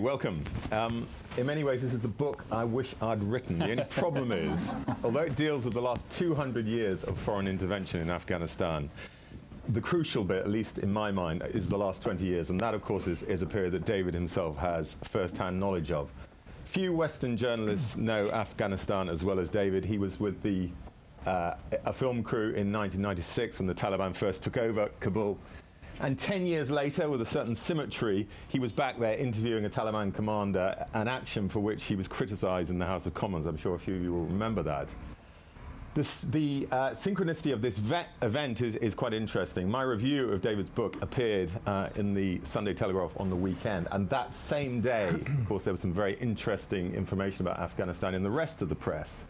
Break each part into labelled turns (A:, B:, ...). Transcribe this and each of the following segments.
A: Welcome. In many ways, this is the book I wish I'd written. The only problem is, although it deals with the last 200 years of foreign intervention in Afghanistan, the crucial bit, at least in my mind, is the last 20 years. And that, of course, is a period that David himself has first-hand knowledge of. Few Western journalists know Afghanistan as well as David. He was with a film crew in 1996 when the Taliban first took over Kabul. And 10 years later, with a certain symmetry, he was back there interviewing a Taliban commander, an action for which he was criticized in the House of Commons. I'm sure a few of you will remember that. The synchronicity of this event is quite interesting. My review of David's book appeared in the Sunday Telegraph on the weekend, and that same day, of course, there was some very interesting information about Afghanistan in the rest of the press.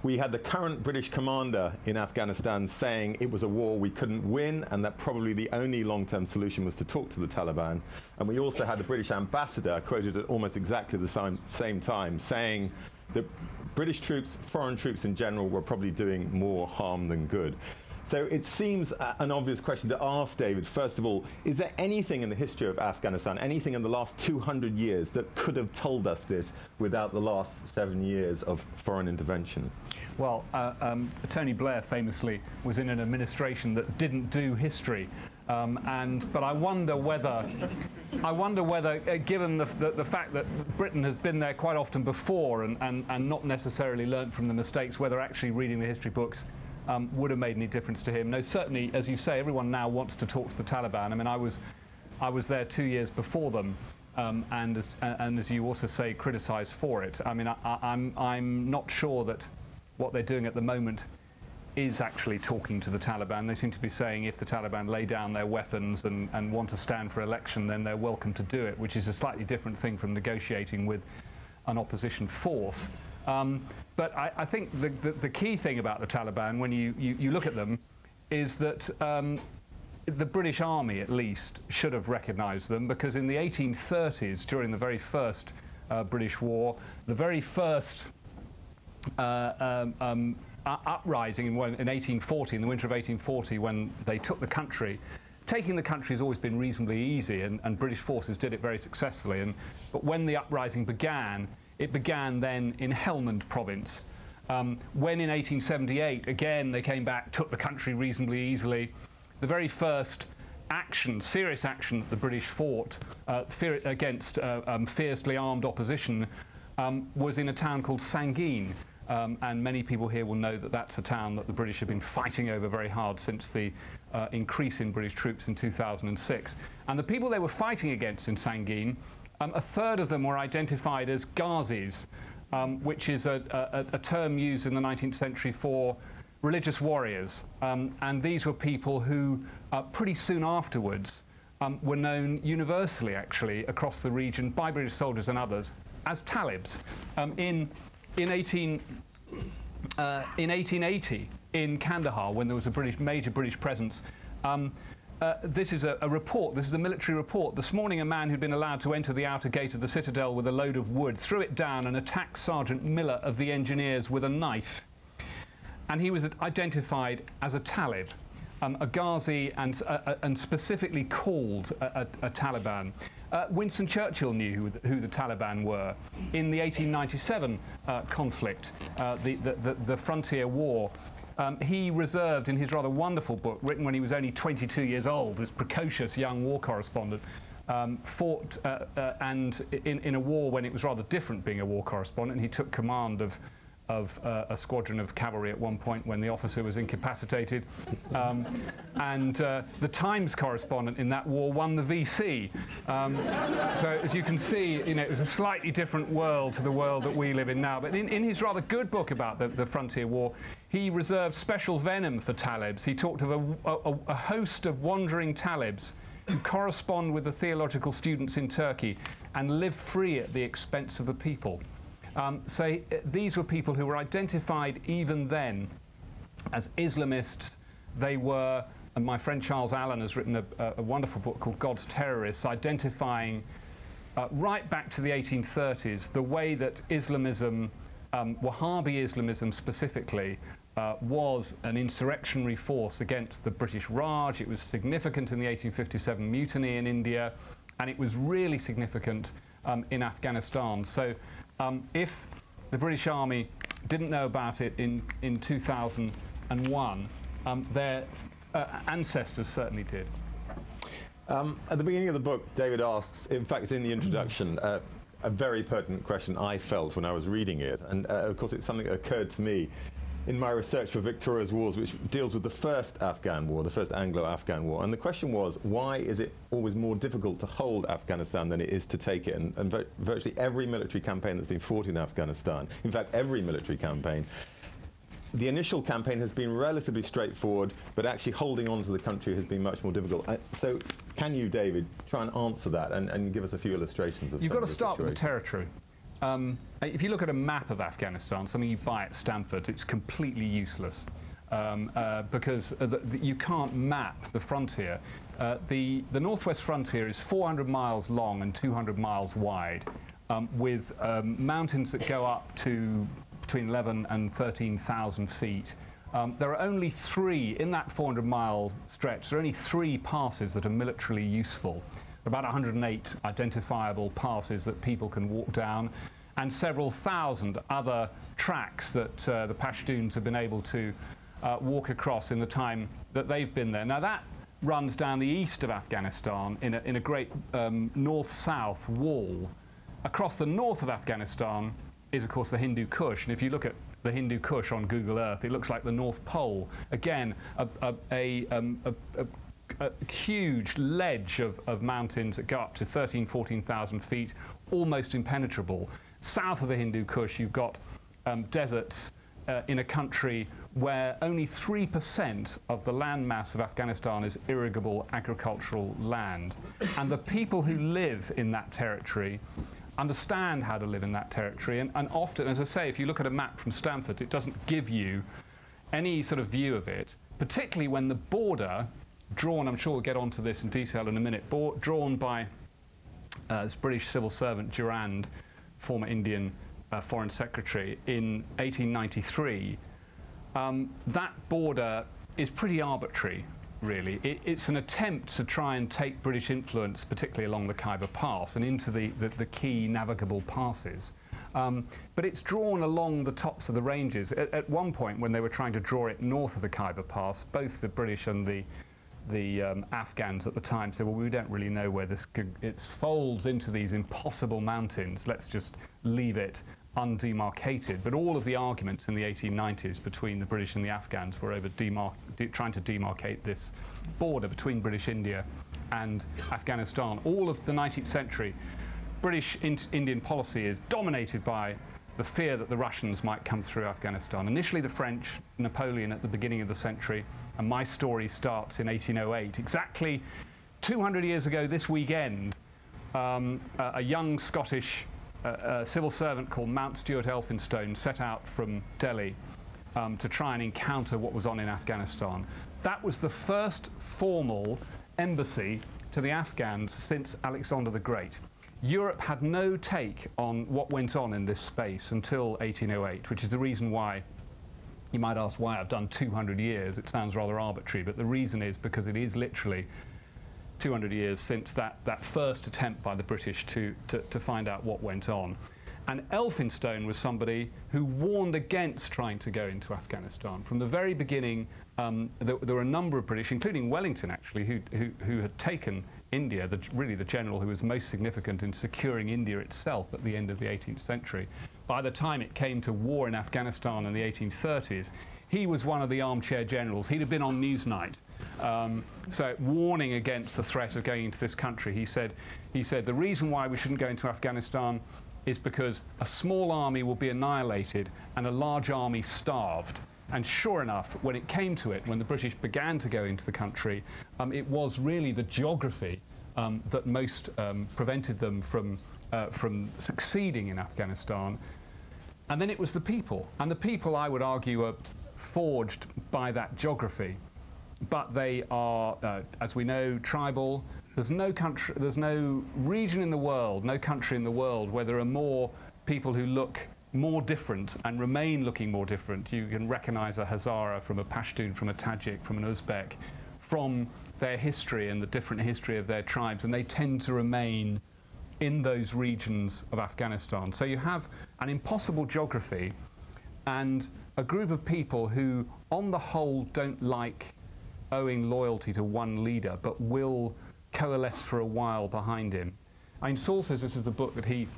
A: We had the current British commander in Afghanistan saying it was a war we couldn't win and that probably the only long-term solution was to talk to the Taliban. And we also had the British ambassador, quoted at almost exactly the same time, saying that British troops, foreign troops in general, were probably doing more harm than good. So it seems an obvious question to ask, David. First of all, is there anything in the history of Afghanistan, anything in the last 200 years that could have told us this without the last 7 years of foreign intervention?
B: Well, Tony Blair famously was in an administration that didn't do history. But I wonder whether, given the fact that Britain has been there quite often before and not necessarily learnt from the mistakes, whether actually reading the history books would have made any difference to him. No, certainly, as you say, everyone now wants to talk to the Taliban. I mean, I was there 2 years before them, and as you also say, criticised for it. I mean, I'm not sure that what they're doing at the moment is actually talking to the Taliban. They seem to be saying if the Taliban lay down their weapons and want to stand for election, then they're welcome to do it, which is a slightly different thing from negotiating with an opposition force. But I think the key thing about the Taliban, when you look at them, is that the British Army, at least, should have recognised them, because in the 1830s, during the very first British War, the very first uprising in 1840, in the winter of 1840, when they took the country. Taking the country has always been reasonably easy, and British forces did it very successfully. But when the uprising began, it began then in Helmand province. When in 1878, again, they came back, took the country reasonably easily. The very first action, serious action that the British fought against fiercely armed opposition was in a town called Sangin. And many people here will know that that's a town that the British have been fighting over very hard since the increase in British troops in 2006. And the people they were fighting against in Sangin, a third of them were identified as Ghazis, which is a term used in the 19th century for religious warriors. And these were people who, pretty soon afterwards, were known universally, actually, across the region by British soldiers and others as Talibs. In 1880, in Kandahar, when there was a major British presence, this is a report, this is a military report. This morning a man who'd been allowed to enter the outer gate of the citadel with a load of wood threw it down and attacked Sergeant Miller of the engineers with a knife. And he was identified as a Talib, a Ghazi, and specifically called a Taliban. Winston Churchill knew who the Taliban were. In the 1897 conflict, the frontier war, he reserved in his rather wonderful book, written when he was only 22 years old, this precocious young war correspondent, fought and in a war when it was rather different being a war correspondent. He took command of a squadron of cavalry at one point when the officer was incapacitated. The Times correspondent in that war won the VC. So as you can see, it was a slightly different world to the world that we live in now. But in his rather good book about the frontier war, he reserved special venom for Talibs. He talked of a host of wandering Talibs who correspond with the theological students in Turkey and live free at the expense of the people. So these were people who were identified even then as Islamists. They were, and my friend Charles Allen has written a wonderful book called God's Terrorists, identifying right back to the 1830s the way that Islamism, Wahhabi Islamism specifically, was an insurrectionary force against the British Raj. It was significant in the 1857 mutiny in India, and it was really significant in Afghanistan. So if the British Army didn't know about it in 2001, their ancestors certainly did.
A: At the beginning of the book, David asks, in fact it's in the introduction, a very pertinent question I felt when I was reading it, and of course it's something that occurred to me in my research for Victoria's Wars, which deals with the first Afghan war, the first Anglo-Afghan war. And the question was, why is it always more difficult to hold Afghanistan than it is to take it? And virtually every military campaign that's been fought in Afghanistan, in fact every military campaign, the initial campaign has been relatively straightforward, but actually holding on to the country has been much more difficult. So can you, David, try and answer that and give us a few illustrations of
B: You've got to start with the territory. If you look at a map of Afghanistan, something you buy at Stanford, it's completely useless because you can't map the frontier. The northwest frontier is 400 miles long and 200 miles wide, with mountains that go up to between 11 and 13,000 feet. There are only 3, in that 400-mile stretch, there are only 3 passes that are militarily useful. About 108 identifiable passes that people can walk down, and several thousand other tracks that the Pashtuns have been able to walk across in the time that they've been there. Now that runs down the east of Afghanistan in a great north-south wall. Across the north of Afghanistan is, of course, the Hindu Kush, and if you look at the Hindu Kush on Google Earth, it looks like the North Pole. Again, a huge ledge of mountains that go up to 13,000, 14,000 feet, almost impenetrable. South of the Hindu Kush, you've got deserts in a country where only 3% of the land mass of Afghanistan is irrigable agricultural land. And the people who live in that territory understand how to live in that territory, and often, as I say, if you look at a map from Stanford, it doesn't give you any sort of view of it, particularly when the border, drawn, I'm sure we'll get onto this in detail in a minute, drawn by this British civil servant Durand, former Indian Foreign Secretary, in 1893, that border is pretty arbitrary, really. It's an attempt to try and take British influence, particularly along the Khyber Pass and into the key navigable passes. But it's drawn along the tops of the ranges. At one point, when they were trying to draw it north of the Khyber Pass, both the British and the Afghans at the time said, well, we don't really know where this it folds into these impossible mountains. Let's just leave it undemarcated. But all of the arguments in the 1890s between the British and the Afghans were over trying to demarcate this border between British India and Afghanistan. All of the 19th century, British Indian policy is dominated by the fear that the Russians might come through Afghanistan. Initially the French, Napoleon at the beginning of the century, and my story starts in 1808. Exactly 200 years ago this weekend, a young Scottish civil servant called Mount Stuart Elphinstone set out from Delhi to try and encounter what was on in Afghanistan. That was the first formal embassy to the Afghans since Alexander the Great. Europe had no take on what went on in this space until 1808, which is the reason why, you might ask why I've done 200 years. It sounds rather arbitrary, but the reason is because it is literally 200 years since that first attempt by the British to find out what went on. And Elphinstone was somebody who warned against trying to go into Afghanistan. From the very beginning, there were a number of British, including Wellington actually, who had taken India, really the general who was most significant in securing India itself at the end of the 18th century. By the time it came to war in Afghanistan in the 1830s, he was one of the armchair generals. He'd have been on Newsnight. So warning against the threat of going into this country, he said the reason why we shouldn't go into Afghanistan is because a small army will be annihilated and a large army starved. And sure enough, when it came to it, when the British began to go into the country, it was really the geography that most prevented them from succeeding in Afghanistan. And then it was the people. And the people, I would argue, are forged by that geography. But they are, as we know, tribal. There's no country, there's no region in the world, no country in the world where there are more people who look more different and remain looking more different. You can recognize a Hazara from a Pashtun, from a Tajik, from an Uzbek, from their history and the different history of their tribes, and they tend to remain in those regions of Afghanistan. So you have an impossible geography and a group of people who, on the whole, don't like owing loyalty to one leader, but will coalesce for a while behind him. I mean, Saul says this is the book that he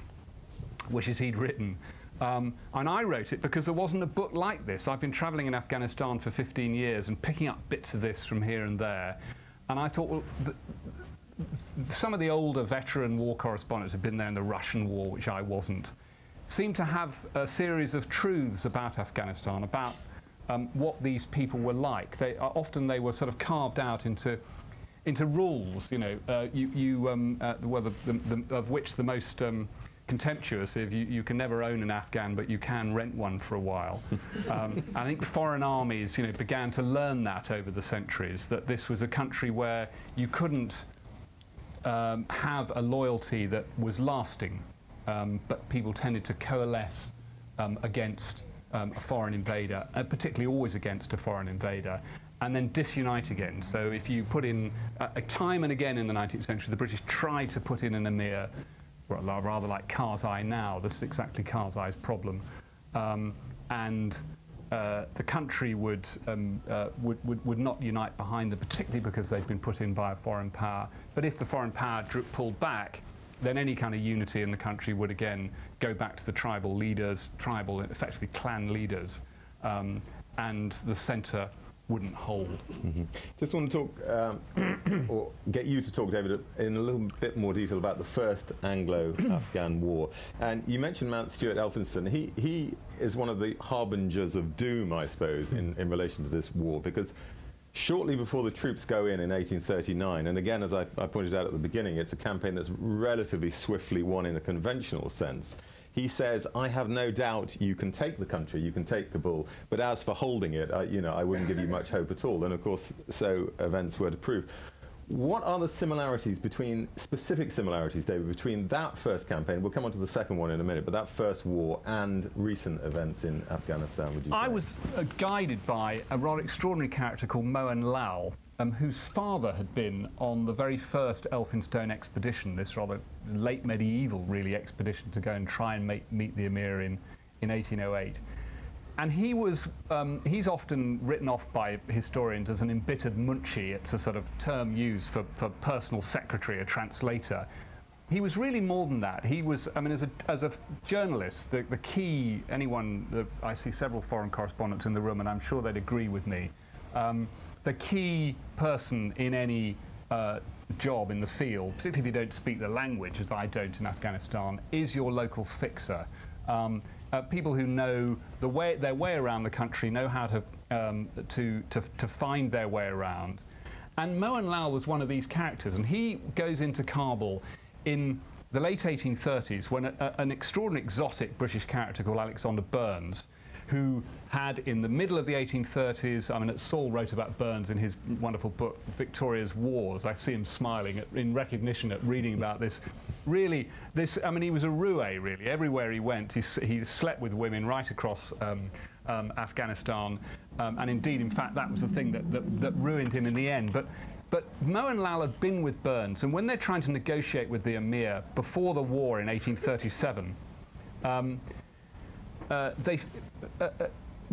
B: wishes he'd written. And I wrote it because there wasn't a book like this. I've been travelling in Afghanistan for 15 years and picking up bits of this from here and there. And I thought, well, some of the older veteran war correspondents have been there in the Russian war, which I wasn't, seem to have a series of truths about Afghanistan, about what these people were like. Often they were sort of carved out into rules, you know, of which the most contemptuous, if you can never own an Afghan, but you can rent one for a while. I think foreign armies, you know, began to learn that over the centuries, that this was a country where you couldn't have a loyalty that was lasting, but people tended to coalesce against a foreign invader, particularly always against a foreign invader, and then disunite again. So if you put in, time and again in the 19th century, the British tried to put in an emir, well, rather like Karzai now. This is exactly Karzai's problem. And the country would not unite behind them, particularly because they've been put in by a foreign power. But if the foreign power pulled back, then any kind of unity in the country would again go back to the tribal leaders, tribal, effectively clan leaders, and the centre wouldn't hold.
A: Mm-hmm. Just want to talk, or get you to talk, David, in a little bit more detail about the first Anglo-Afghan war. And you mentioned Mount Stuart Elphinstone. He is one of the harbingers of doom, I suppose, in relation to this war, because shortly before the troops go in 1839, and again, as I pointed out at the beginning, it's a campaign that's relatively swiftly won in a conventional sense. He says, I have no doubt you can take the country, you can take Kabul, but as for holding it, you know, I wouldn't give you much hope at all. And of course, so events were to prove. What are the similarities specific similarities, David, between that first campaign, we'll come on to the second one in a minute, but that first war and recent events in Afghanistan, would you say?
B: I was guided by a rather extraordinary character called Moen Lal, whose father had been on the very first Elphinstone expedition, this rather late medieval, really, expedition to go and try and meet the emir in 1808. And he was, he's often written off by historians as an embittered munchie. It's a sort of term used for personal secretary, a translator. He was really more than that. He was, I mean, as a journalist, the key, I see several foreign correspondents in the room, and I'm sure they'd agree with me. The key person in any job in the field, particularly if you don't speak the language, as I don't in Afghanistan, is your local fixer. People who know their way around the country, know how to find their way around. And Moen Lal was one of these characters, and he goes into Kabul in the late 1830s when an extraordinary exotic British character called Alexander Burnes, who had, in the middle of the 1830s, I mean, Saul wrote about Burnes in his wonderful book, Victoria's Wars. I see him smiling in recognition at reading about this. Really, I mean, he was a roue, really. Everywhere he went, he slept with women right across Afghanistan. And indeed, in fact, that was the thing that ruined him in the end. But Moen Lal had been with Burnes, and when they're trying to negotiate with the emir before the war in 1837,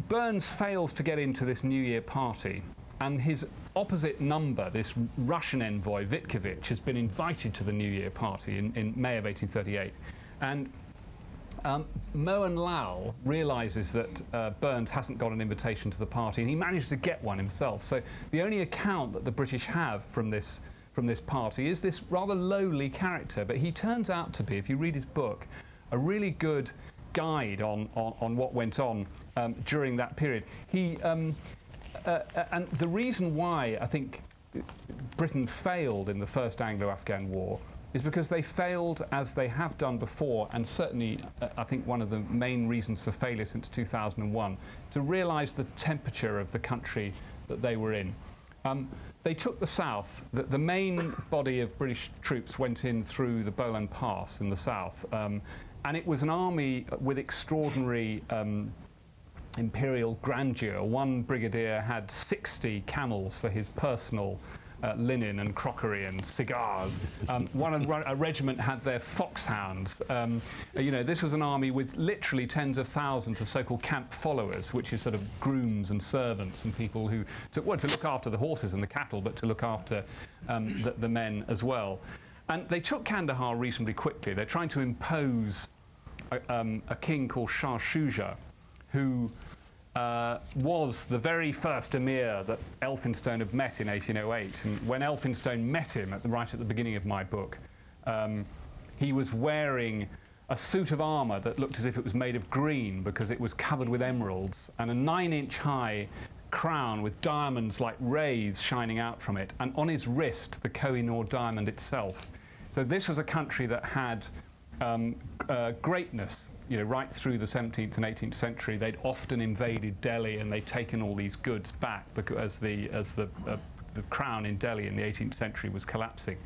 B: Burnes fails to get into this New Year party, and his opposite number, this Russian envoy, Vitkovich, has been invited to the New Year party in May of 1838. And Moen Lal realises that Burnes hasn't got an invitation to the party, and he manages to get one himself. So the only account that the British have from this party is this rather lowly character, but he turns out to be, if you read his book, a really good guide on what went on during that period. And the reason why I think Britain failed in the first Anglo-Afghan war is because they failed, as they have done before, and certainly I think one of the main reasons for failure since 2001, to realise the temperature of the country that they were in. They took the south. The main body of British troops went in through the Bolan Pass in the south. And it was an army with extraordinary imperial grandeur. One brigadier had 60 camels for his personal linen and crockery and cigars. A regiment had their foxhounds. You know, this was an army with literally tens of thousands of so-called camp followers, which is sort of grooms and servants and people who, to look after the horses and the cattle, but to look after the men as well. And they took Kandahar reasonably quickly. They're trying to impose a king called Shah Shuja, who was the very first emir that Elphinstone had met in 1808. And when Elphinstone met him right at the beginning of my book, he was wearing a suit of armour that looked as if it was made of green because it was covered with emeralds, and a 9-inch high crown with diamonds like rays shining out from it, and on his wrist the Koh-i-Noor diamond itself. So this was a country that had greatness, you know, right through the 17th and 18th century. They'd often invaded Delhi and they'd taken all these goods back because as the crown in Delhi in the 18th century was collapsing.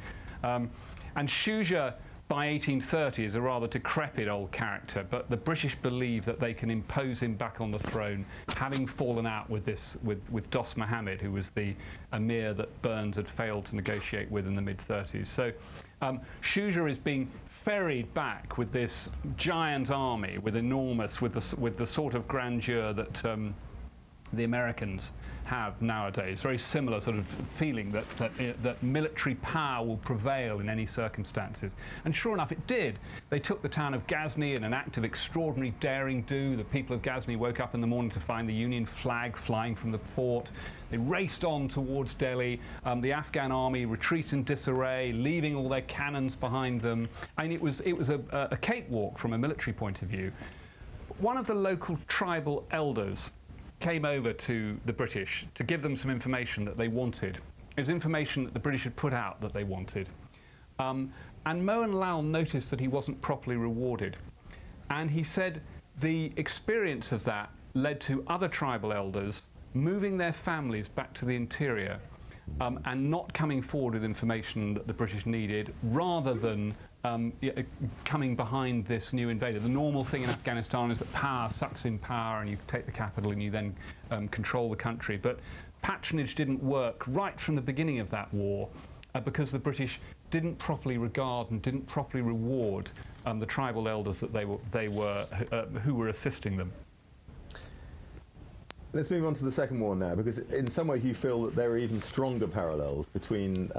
B: And Shuja by 1830 is a rather decrepit old character, but the British believe that they can impose him back on the throne, having fallen out with Dost Muhammad, who was the emir that Burns had failed to negotiate with in the mid-30s. So Shuja is being ferried back with this giant army, with the sort of grandeur that the Americans have nowadays. Very similar sort of feeling that military power will prevail in any circumstances. And sure enough, it did. They took the town of Ghazni in an act of extraordinary daring do. The people of Ghazni woke up in the morning to find the Union flag flying from the fort. They raced on towards Delhi. The Afghan army retreated in disarray, leaving all their cannons behind them. I mean, it was a cakewalk from a military point of view. One of the local tribal elders came over to the British to give them some information that they wanted. It was information that the British had put out that they wanted. And Mohan Lal noticed that he wasn't properly rewarded. And he said the experience of that led to other tribal elders moving their families back to the interior and not coming forward with information that the British needed, rather than coming behind this new invader. The normal thing in Afghanistan is that power sucks in power and you take the capital and you then control the country. But patronage didn't work right from the beginning of that war because the British didn't properly regard and didn't properly reward the tribal elders that who were assisting them.
A: Let's move on to the Second War now, because in some ways you feel that there are even stronger parallels between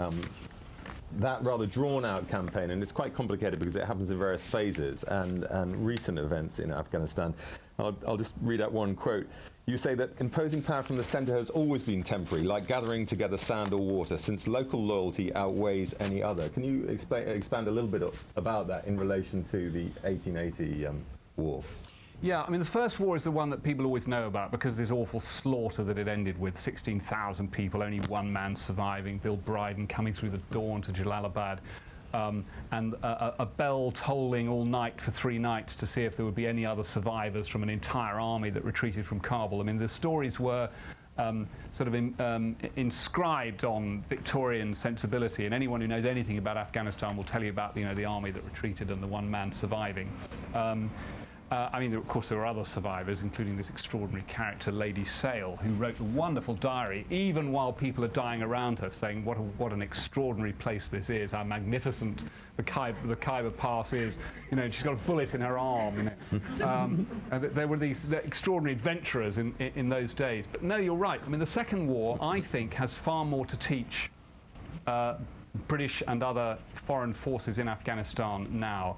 A: that rather drawn-out campaign, and it's quite complicated because it happens in various phases, and recent events in Afghanistan. I'll just read out one quote. You say that imposing power from the centre has always been temporary, like gathering together sand or water, since local loyalty outweighs any other. Can you expand a little bit about that in relation to the 1880 war?
B: Yeah, I mean, the First War is the one that people always know about because of this awful slaughter that it ended with, 16,000 people, only one man surviving, Bill Bryden coming through the dawn to Jalalabad, and a bell tolling all night for 3 nights to see if there would be any other survivors from an entire army that retreated from Kabul. I mean, the stories were sort of inscribed on Victorian sensibility, and anyone who knows anything about Afghanistan will tell you about, the army that retreated and the one man surviving. I mean, of course, there were other survivors, including this extraordinary character, Lady Sale, who wrote a wonderful diary, even while people are dying around her, saying what an extraordinary place this is, how magnificent the Khyber Pass is. She's got a bullet in her arm. There were these extraordinary adventurers in those days. But no, you're right. I mean, the Second War, I think, has far more to teach British and other foreign forces in Afghanistan now.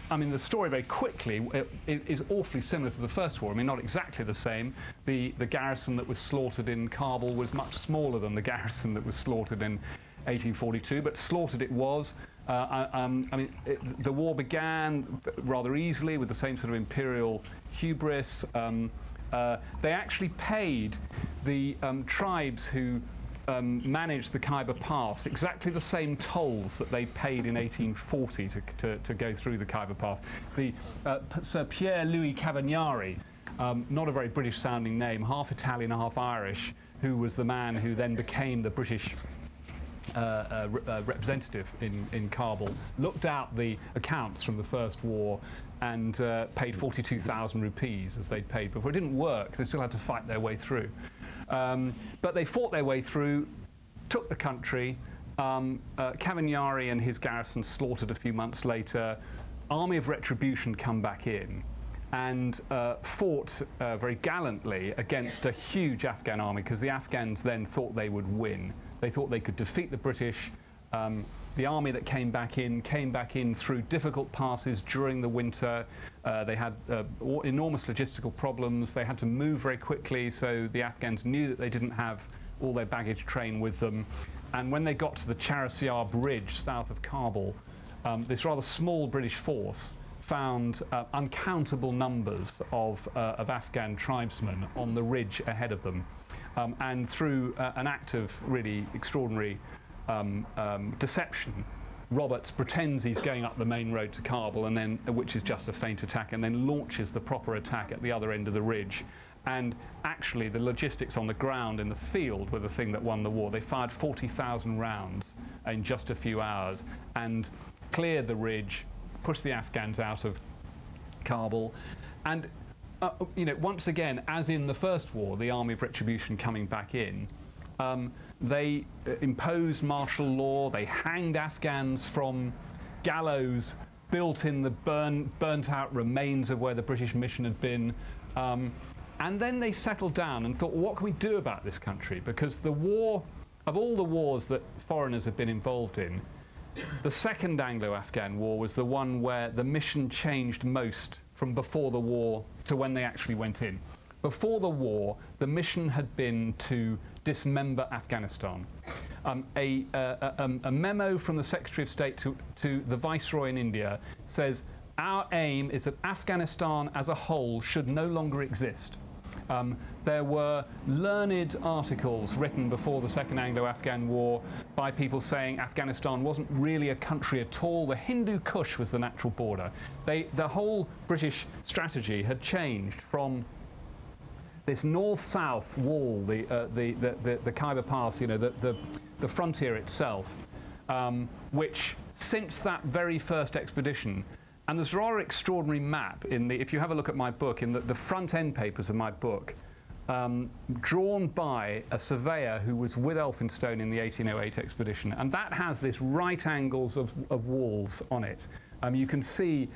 B: I mean, the story very quickly is awfully similar to the First War. I mean, not exactly the same. The garrison that was slaughtered in Kabul was much smaller than the garrison that was slaughtered in 1842, but slaughtered it was. I mean, the war began rather easily with the same sort of imperial hubris. They actually paid the tribes who managed the Khyber Pass exactly the same tolls that they paid in 1840 to go through the Khyber Pass. Sir Pierre Louis Cavagnari, not a very British sounding name, half Italian, half Irish, who was the man who then became the British representative in Kabul, looked out the accounts from the First War and paid 42,000 rupees as they'd paid before. It didn't work. They still had to fight their way through. But they fought their way through. took the country. Kavanyari and his garrison slaughtered a few months later. Army of Retribution come back in and fought very gallantly against a huge Afghan army, because the Afghans then thought they would win. They thought they could defeat the British. The army that came back in through difficult passes during the winter. They had enormous logistical problems. They had to move very quickly, so the Afghans knew that they didn't have all their baggage train with them. And when they got to the Charasiar Bridge south of Kabul, this rather small British force found uncountable numbers of Afghan tribesmen on the ridge ahead of them. And through an act of really extraordinary deception, Roberts pretends he's going up the main road to Kabul, and then, which is just a feint attack, and then launches the proper attack at the other end of the ridge. And actually the logistics on the ground in the field were the thing that won the war. They fired 40,000 rounds in just a few hours and cleared the ridge, pushed the Afghans out of Kabul. And you know, once again, as in the First War, the Army of Retribution coming back in, they imposed martial law. They hanged Afghans from gallows built in the burnt out remains of where the British mission had been. And then they settled down and thought, well, what can we do about this country? Because the war, of all the wars that foreigners have been involved in, the Second Anglo-Afghan War was the one where the mission changed most from before the war to when they actually went in. Before the war, the mission had been to dismember Afghanistan. A memo from the Secretary of State to the Viceroy in India says, our aim is that Afghanistan as a whole should no longer exist. There were learned articles written before the Second Anglo-Afghan War by people saying Afghanistan wasn't really a country at all. The Hindu Kush was the natural border. The whole British strategy had changed from this north-south wall, the Khyber Pass, you know, the frontier itself, which since that very first expedition. And there's a rather extraordinary map in the, if you have a look at my book, in the front end papers of my book, drawn by a surveyor who was with Elphinstone in the 1808 expedition. And that has this right angles of walls on it. You can see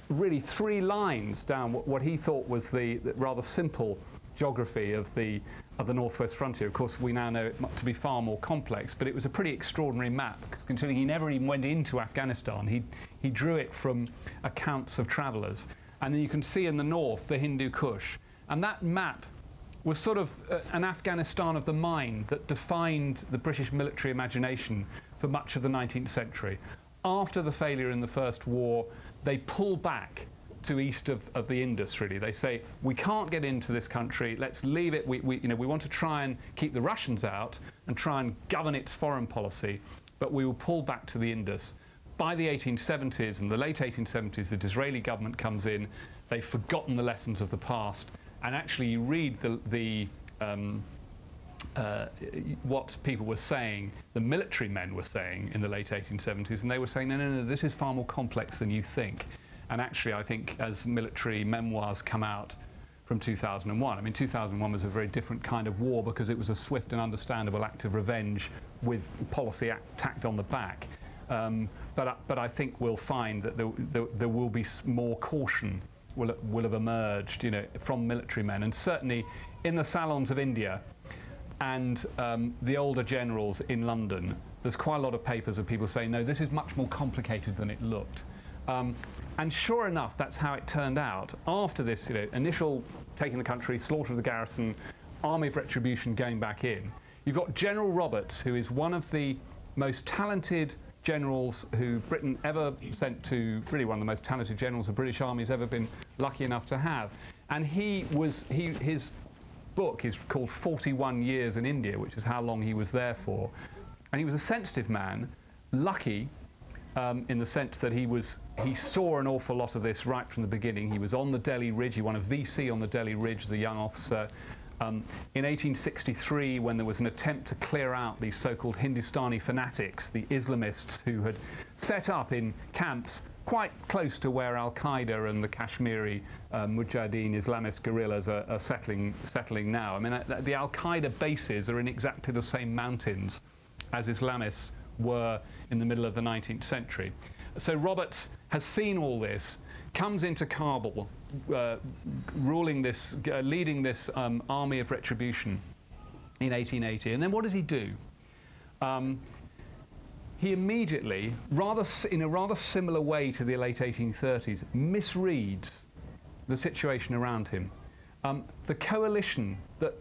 B: really 3 lines down what he thought was the rather simple geography of the northwest frontier. Of course, we now know it to be far more complex, but it was a pretty extraordinary map, considering he never even went into Afghanistan. He drew it from accounts of travellers. And then you can see in the north the Hindu Kush. And that map was sort of an Afghanistan of the mind that defined the British military imagination for much of the 19th century. After the failure in the First War, they pull back to east of the Indus, really. They say, we can't get into this country, let's leave it. We want to try and keep the Russians out and try and govern its foreign policy, but we will pull back to the Indus. By the 1870s and the late 1870s, the Disraeli government comes in. They've forgotten the lessons of the past, and actually you read what people were saying, the military men were saying in the late 1870s, and they were saying, no, this is far more complex than you think. And actually, I think as military memoirs come out from 2001, I mean, 2001 was a very different kind of war because it was a swift and understandable act of revenge with policy tacked on the back. But I think we'll find that there will be more caution will have emerged, you know, from military men, and certainly in the salons of India and the older generals in London. There's quite a lot of papers of people saying, no, this is much more complicated than it looked. And sure enough, that's how it turned out. After this, you know, initial taking the country, slaughter of the garrison, Army of Retribution going back in, you've got General Roberts, who is one of the most talented generals who Britain ever sent to, really one of the most talented generals the British Army's ever been lucky enough to have. And his book is called 41 Years in India, which is how long he was there for. And he was a sensitive man, lucky, in the sense that he saw an awful lot of this right from the beginning. He was on the Delhi Ridge. He won a VC on the Delhi Ridge as a young officer. In 1863, when there was an attempt to clear out these so-called Hindustani fanatics, the Islamists who had set up in camps quite close to where Al-Qaeda and the Kashmiri Mujahideen Islamist guerrillas are settling now. I mean, the Al-Qaeda bases are in exactly the same mountains as Islamists were in the middle of the 19th century. So Roberts has seen all this, comes into Kabul, leading this army of retribution in 1880. And then what does he do? He immediately, in a rather similar way to the late 1830s, misreads the situation around him. The coalition that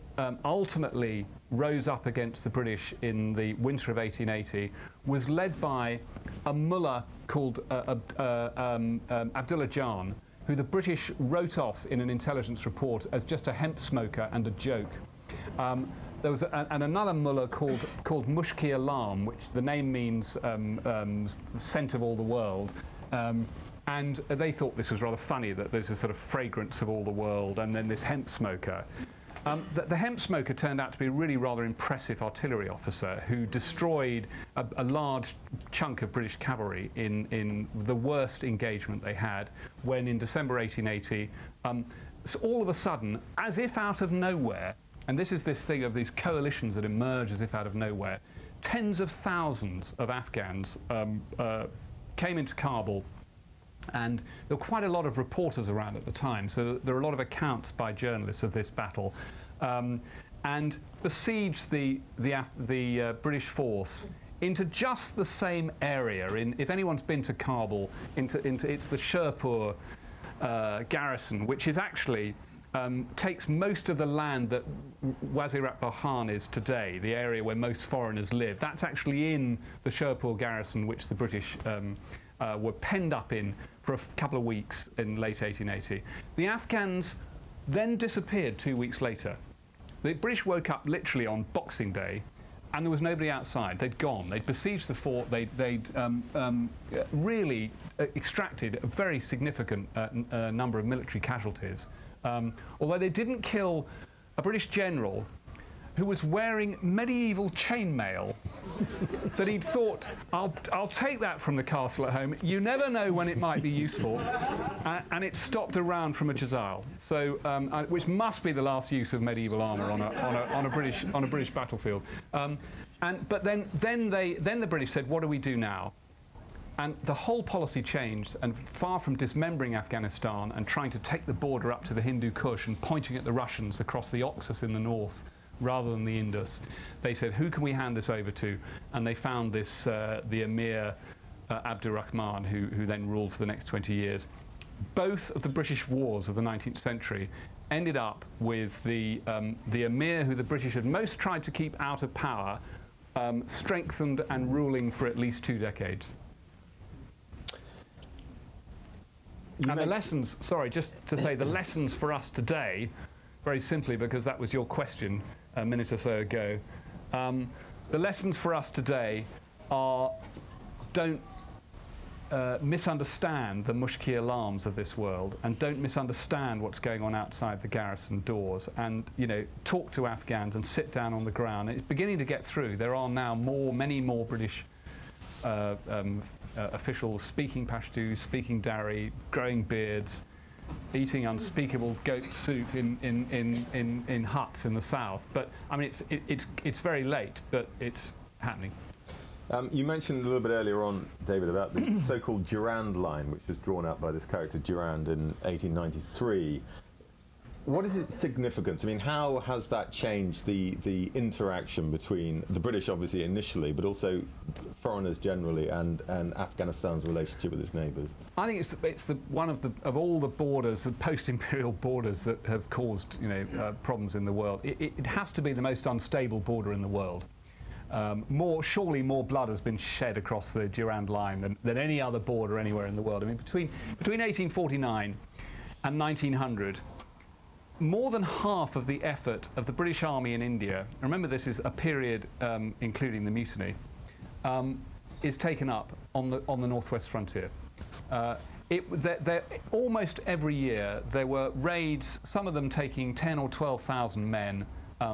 B: ultimately rose up against the British in the winter of 1880 was led by a mullah called Abdullah Jan, who the British wrote off in an intelligence report as just a hemp smoker and a joke. There was another mullah called Mushki Alam, which the name means scent of all the world. And they thought this was rather funny, that there's a sort of fragrance of all the world, and then this hemp smoker. The hemp smoker turned out to be a really rather impressive artillery officer who destroyed a large chunk of British cavalry in the worst engagement they had, when in December 1880, so all of a sudden, as if out of nowhere, and this is this thing of these coalitions that emerge as if out of nowhere, tens of thousands of Afghans came into Kabul. And there were quite a lot of reporters around at the time, so there are a lot of accounts by journalists of this battle, and besieged the British force into just the same area. If anyone's been to Kabul, it's the Sherpur garrison, which is actually takes most of the land that Wazirat Bohan is today, the area where most foreigners live. That's actually in the Sherpur garrison, which the British were penned up in for a couple of weeks in late 1880. The Afghans then disappeared 2 weeks later. The British woke up literally on Boxing Day, and there was nobody outside. They'd gone. They'd besieged the fort. They'd really extracted a very significant number of military casualties. Although they didn't kill a British general who was wearing medieval chainmail that he'd thought, I'll take that from the castle at home. You never know when it might be useful. And it stopped around from a Jazal, so which must be the last use of medieval armour on a British battlefield. But then the British said, what do we do now? And the whole policy changed, and far from dismembering Afghanistan and trying to take the border up to the Hindu Kush and pointing at the Russians across the Oxus in the north, rather than the Indus, they said, who can we hand this over to? And they found this, the Emir Abdurrahman, who then ruled for the next 20 years. Both of the British wars of the 19th century ended up with the Emir, who the British had most tried to keep out of power, strengthened and ruling for at least 2 decades. And the lessons, sorry, just to say, the lessons for us today, very simply, because that was your question a minute or so ago, the lessons for us today are, don't misunderstand the mushki alarms of this world, and don't misunderstand what's going on outside the garrison doors, and talk to Afghans and sit down on the ground. It's beginning to get through. There are now many more British officials speaking Pashto, speaking Dari, growing beards, eating unspeakable goat soup in huts in the south. But I mean, it's very late, but it's happening.
A: You mentioned a little bit earlier on, David, about the so-called Durand Line, which was drawn out by this character Durand in 1893. What is its significance? I mean, how has that changed the interaction between the British, obviously, initially, but also foreigners generally, and Afghanistan's relationship with its neighbours? I think
B: it's one of all the borders, the post-imperial borders that have caused problems in the world. It has to be the most unstable border in the world. Surely more blood has been shed across the Durand Line than any other border anywhere in the world. I mean, between 1849 and 1900. More than half of the effort of the British Army in India, remember this is a period including the Mutiny, is taken up on the northwest frontier. Almost every year there were raids, some of them taking 10 or 12,000 men,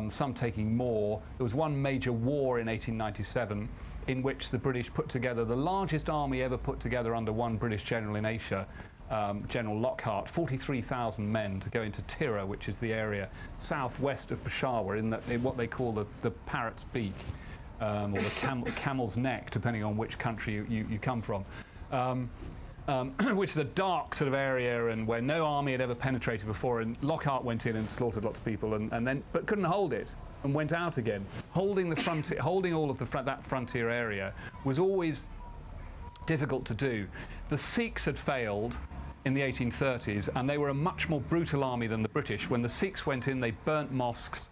B: some taking more. There was one major war in 1897 in which the British put together the largest army ever put together under one British general in Asia, General Lockhart, 43,000 men to go into Tirah, which is the area southwest of Peshawar, in what they call the Parrot's Beak. or the camel's neck, depending on which country you come from, which is a dark sort of area and where no army had ever penetrated before. And Lockhart went in and slaughtered lots of people, but couldn't hold it and went out again. Holding the frontier, holding all of that frontier area was always difficult to do. The Sikhs had failed in the 1830s, and they were a much more brutal army than the British. When the Sikhs went in, they burnt mosques,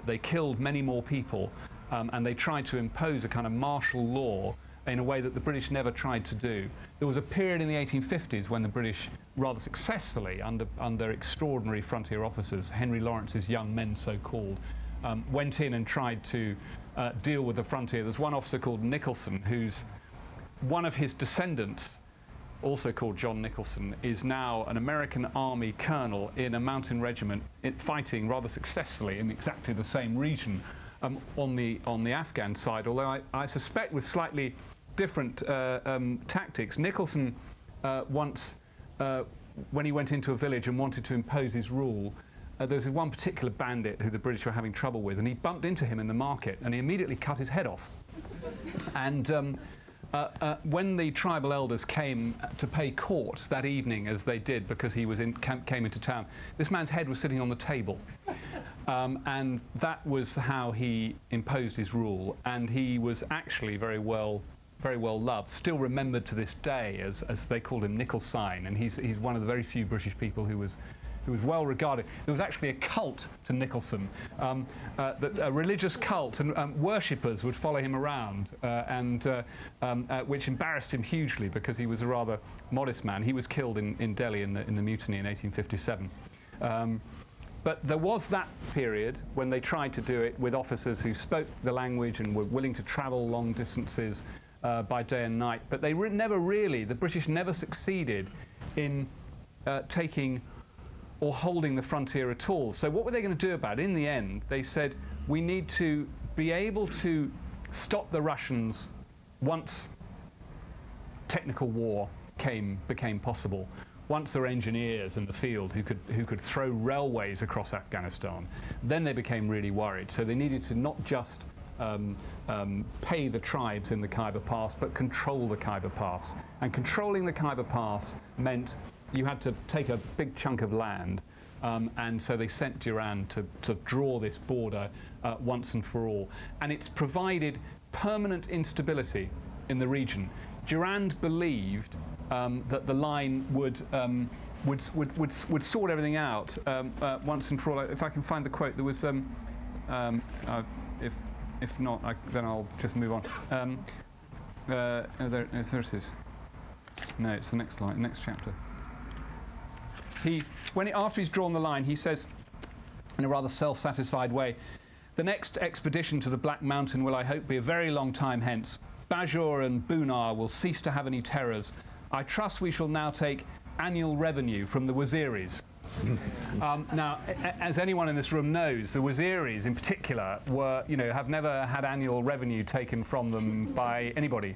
B: they killed many more people, and they tried to impose a kind of martial law in a way that the British never tried to do. There was a period in the 1850s when the British, rather successfully, under extraordinary frontier officers, Henry Lawrence's young men so-called, went in and tried to deal with the frontier. There's one officer called Nicholson, who's one of his descendants, also called John Nicholson, is now an American Army colonel in a mountain regiment fighting rather successfully in exactly the same region on the Afghan side, although I suspect with slightly different tactics. Nicholson once, when he went into a village and wanted to impose his rule, there was one particular bandit who the British were having trouble with, and he bumped into him in the market and he immediately cut his head off. And when the tribal elders came to pay court that evening, as they did because he was came into town, this man's head was sitting on the table. And that was how he imposed his rule, and he was actually very well loved, still remembered to this day as they called him Nicholson, and he's one of the very few British people who was well regarded. There was actually a cult to Nicholson, a religious cult, and worshippers would follow him around, which embarrassed him hugely because he was a rather modest man. He was killed in Delhi in the mutiny in 1857. But there was that period when they tried to do it with officers who spoke the language and were willing to travel long distances by day and night. But they the British never succeeded in taking or holding the frontier at all. So what were they going to do about it? In the end, they said, we need to be able to stop the Russians once technical war became possible. Once there were engineers in the field who could throw railways across Afghanistan, then they became really worried. So they needed to not just pay the tribes in the Khyber Pass, but control the Khyber Pass. And controlling the Khyber Pass meant you had to take a big chunk of land, and so they sent Durand to draw this border once and for all. And it's provided permanent instability in the region. Durand believed that the line would sort everything out once and for all. If I can find the quote, there was if not, then I'll just move on. There it is. No, it's the next line, next chapter. After he's drawn the line, he says, in a rather self-satisfied way, "The next expedition to the Black Mountain will, I hope, be a very long time hence. Bajour and Bunar will cease to have any terrors. I trust we shall now take annual revenue from the Waziris." Now, as anyone in this room knows, the Waziris in particular have never had annual revenue taken from them by anybody.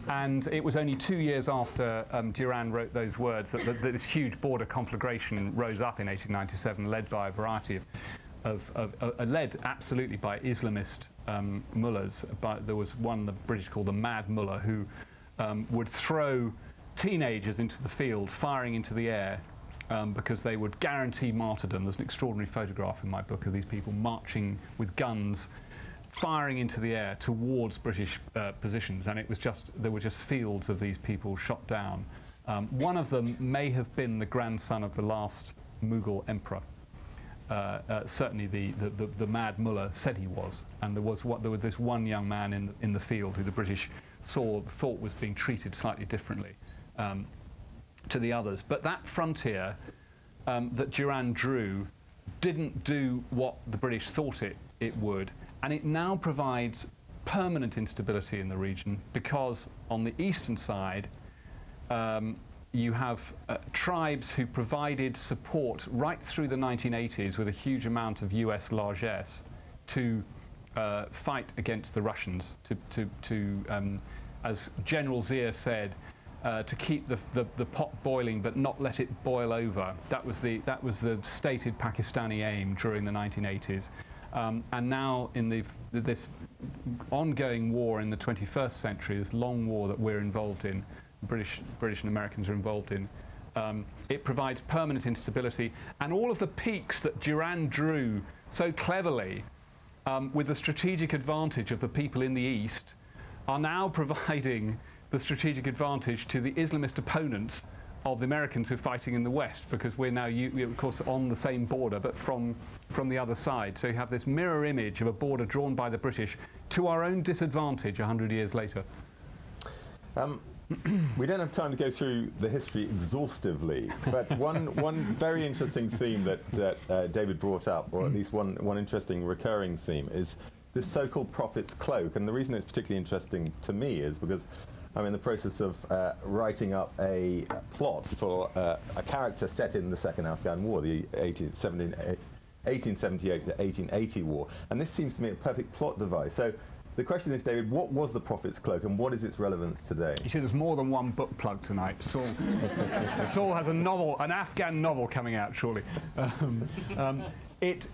B: And it was only 2 years after Durand wrote those words that this huge border conflagration rose up in 1897, led by a variety led absolutely by Islamist mullahs. But there was one the British called the Mad Mullah, who would throw teenagers into the field, firing into the air, because they would guarantee martyrdom. There's an extraordinary photograph in my book of these people marching with guns, firing into the air towards British positions, and there were just fields of these people shot down. One of them may have been the grandson of the last Mughal emperor. Certainly the Mad Mullah said he was, and there was this one young man in the field who the British thought was being treated slightly differently to the others. But that frontier that Durand drew didn't do what the British thought it would, and it now provides permanent instability in the region, because on the eastern side you have tribes who provided support right through the 1980s with a huge amount of US largesse to fight against the Russians, as General Zia said, to keep the pot boiling but not let it boil over. That was the stated Pakistani aim during the 1980s. And now in this ongoing war in the 21st century, this long war that we're involved in, British and Americans are involved in, it provides permanent instability. And all of the peaks that Durand drew so cleverly with the strategic advantage of the people in the East are now providing the strategic advantage to the Islamist opponents of the Americans who are fighting in the West, because we're now, of course, on the same border, but from the other side. So you have this mirror image of a border drawn by the British to our own disadvantage 100 years later.
A: We don't have time to go through the history exhaustively, but one very interesting theme that David brought up, or at least one interesting recurring theme, is this so-called prophet's cloak. And the reason it's particularly interesting to me is because I'm in the process of writing up a plot for a character set in the Second Afghan War, the 1878 to 1880 war. And this seems to me a perfect plot device. So the question is, David, what was the prophet's cloak and what is its relevance today?
B: You see, there's more than one book plug tonight. Saul has a novel, an Afghan novel coming out shortly. It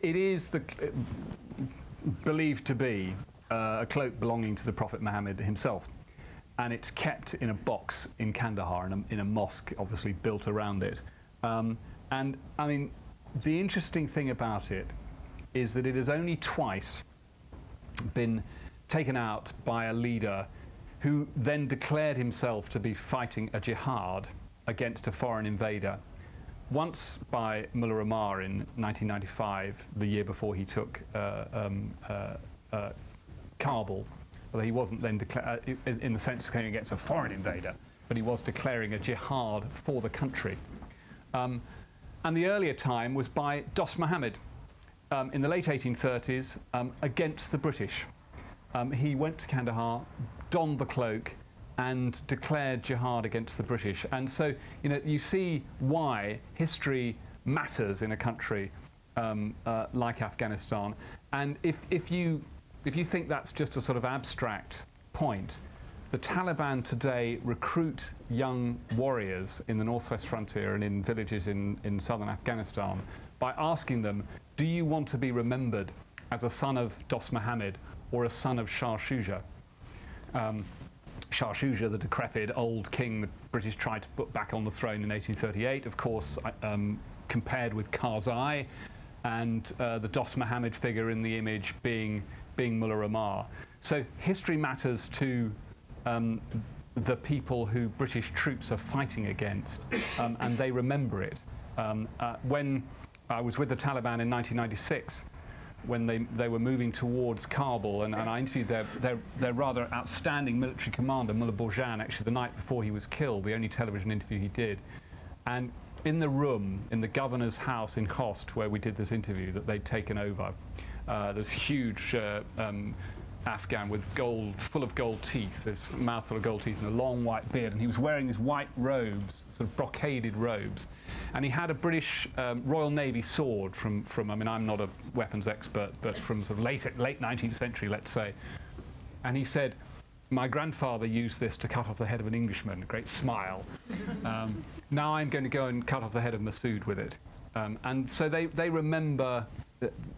B: is believed to be a cloak belonging to the Prophet Muhammad himself. And it's kept in a box in Kandahar, in a mosque, obviously built around it. And I mean, the interesting thing about it is that it has only twice been taken out by a leader who then declared himself to be fighting a jihad against a foreign invader. Once by Mullah Omar in 1995, the year before he took Kabul. Although he wasn't then in the sense of going against a foreign invader, but he was declaring a jihad for the country. And the earlier time was by Dost Muhammad in the late 1830s against the British. He went to Kandahar, donned the cloak, and declared jihad against the British. And so, you know, you see why history matters in a country like Afghanistan. And if you think that's just a sort of abstract point, the Taliban today recruit young warriors in the northwest frontier and in villages in southern Afghanistan by asking them, do you want to be remembered as a son of Dost Muhammad or a son of Shah Shuja? Shah Shuja, the decrepit old king the British tried to put back on the throne in 1838, of course, compared with Karzai, and the Dost Muhammad figure in the image being Mullah Omar. So history matters to the people who British troops are fighting against, and they remember it. When I was with the Taliban in 1996, when they were moving towards Kabul, and I interviewed their rather outstanding military commander, Mullah Borjan, actually the night before he was killed, the only television interview he did. And in the room, in the governor's house in Khost, where we did this interview that they'd taken over, this huge Afghan with gold, full of gold teeth, this mouthful of gold teeth and a long white beard, and he was wearing these white robes, sort of brocaded robes, and he had a British Royal Navy sword from I mean, I'm not a weapons expert, but from sort of late 19th century, let's say. And he said, my grandfather used this to cut off the head of an Englishman, a great smile. Now I'm going to go and cut off the head of Masood with it. And so they remember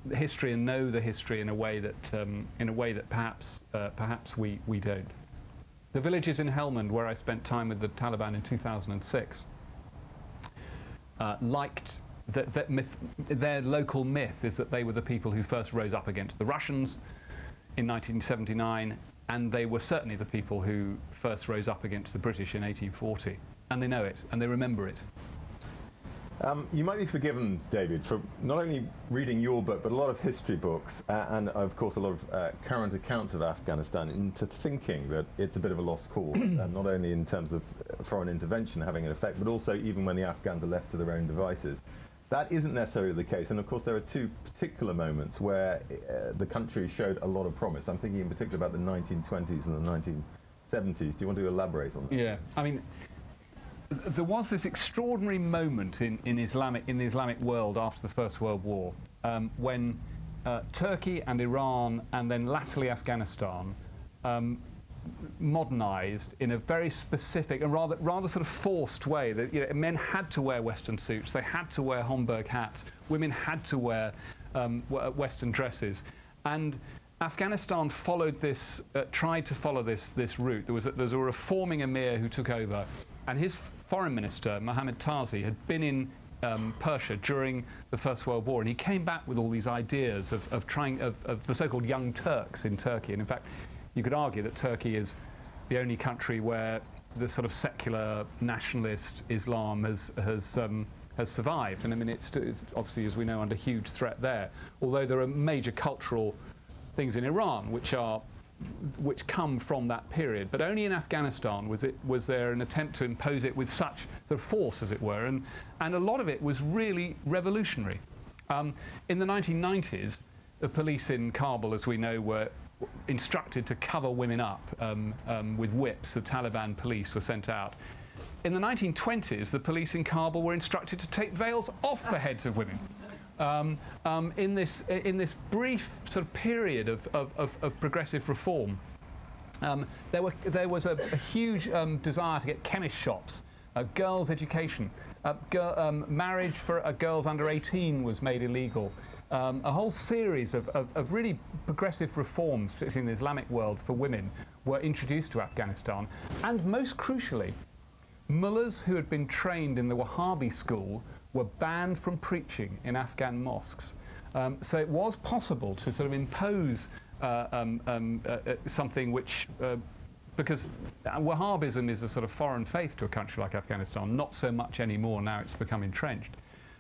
B: the history and know the history in a way that perhaps we don't. The villages in Helmand, where I spent time with the Taliban in 2006, liked that myth. Their local myth is that they were the people who first rose up against the Russians in 1979, and they were certainly the people who first rose up against the British in 1840. And they know it, and they remember it.
A: You might be forgiven, David, for not only reading your book, but a lot of history books, and of course a lot of current accounts of Afghanistan, into thinking that it's a bit of a lost cause, and not only in terms of foreign intervention having an effect, but also even when the Afghans are left to their own devices. That isn't necessarily the case, and of course there are two particular moments where the country showed a lot of promise. I'm thinking in particular about the 1920s and the 1970s. Do you want to elaborate on that?
B: Yeah, I mean, there was this extraordinary moment in the Islamic world after the First World War when Turkey and Iran and then latterly Afghanistan modernized in a very specific and rather sort of forced way. That, you know, men had to wear Western suits, they had to wear Homburg hats, women had to wear Western dresses. And Afghanistan followed this, tried to follow this route. There was a reforming emir who took over, and his foreign minister, Mohammad Tazi, had been in Persia during the First World War, and he came back with all these ideas of the so-called Young Turks in Turkey. And in fact, you could argue that Turkey is the only country where the sort of secular nationalist Islam has survived. And I mean, it's obviously, as we know, under huge threat there. Although there are major cultural things in Iran which come from that period, but only in Afghanistan was there an attempt to impose it with such sort of force, as it were, and a lot of it was really revolutionary. In the 1990s, the police in Kabul, as we know, were instructed to cover women up with whips. The Taliban police were sent out. In the 1920s, the police in Kabul were instructed to take veils off the heads of women. In this brief sort of period of progressive reform, there was a huge desire to get chemist shops, girls' education, marriage for girls under 18 was made illegal. A whole series of really progressive reforms, particularly in the Islamic world, for women were introduced to Afghanistan. And most crucially, mullahs who had been trained in the Wahhabi school were banned from preaching in Afghan mosques. So it was possible to sort of impose something which, because Wahhabism is a sort of foreign faith to a country like Afghanistan, not so much anymore, now it's become entrenched.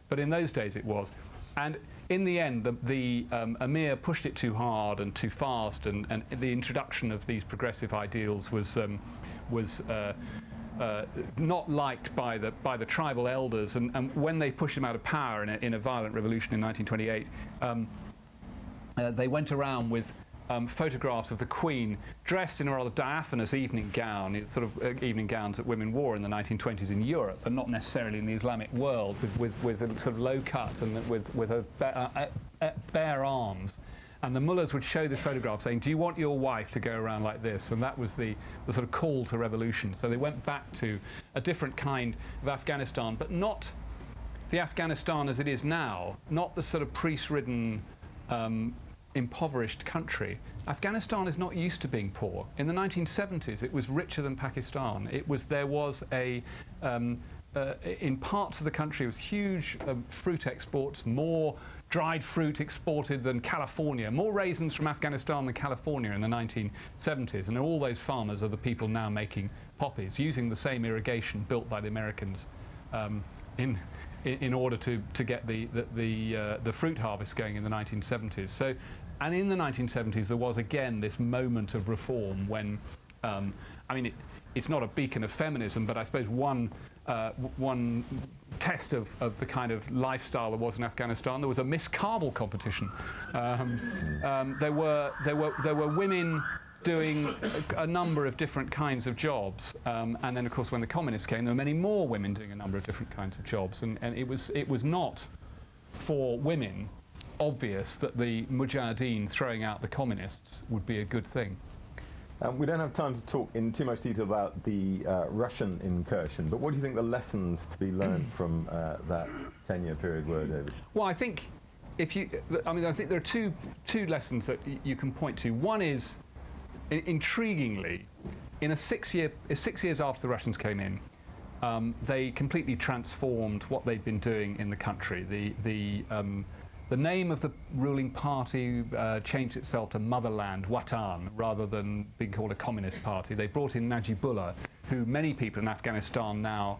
B: But in those days it was. And in the end, the emir pushed it too hard and too fast, and the introduction of these progressive ideals was not liked by the tribal elders, and when they pushed him out of power in a violent revolution in 1928, they went around with photographs of the Queen dressed in a rather diaphanous evening gown, sort of evening gowns that women wore in the 1920s in Europe, but not necessarily in the Islamic world, with a sort of low cut and with her bare arms. And the mullahs would show this photograph saying, "Do you want your wife to go around like this?" And that was the sort of call to revolution. So they went back to a different kind of Afghanistan, but not the Afghanistan as it is now, not the sort of priest-ridden, impoverished country. Afghanistan is not used to being poor. In the 1970s, it was richer than Pakistan. There was in parts of the country, it was huge fruit exports, more dried fruit exported than California, more raisins from Afghanistan than California in the 1970s. And all those farmers are the people now making poppies, using the same irrigation built by the Americans in order to get the fruit harvest going in the 1970s. So, and in the 1970s, there was again this moment of reform when, I mean, it's not a beacon of feminism, but I suppose one test of the kind of lifestyle there was in Afghanistan. There was a Miss Kabul competition. There were women doing a number of different kinds of jobs, and then of course when the communists came, there were many more women doing a number of different kinds of jobs, and it was not for women obvious that the Mujahideen throwing out the communists would be a good thing.
A: We don't have time to talk in too much detail about the Russian incursion, but what do you think the lessons to be learned from that 10-year period were, David?
B: Well, I think I think there are two lessons that you can point to. One is, intriguingly, in 6 years after the Russians came in, they completely transformed what they'd been doing in the country. The name of the ruling party changed itself to Motherland, Watan, rather than being called a communist party. They brought in Najibullah, who many people in Afghanistan now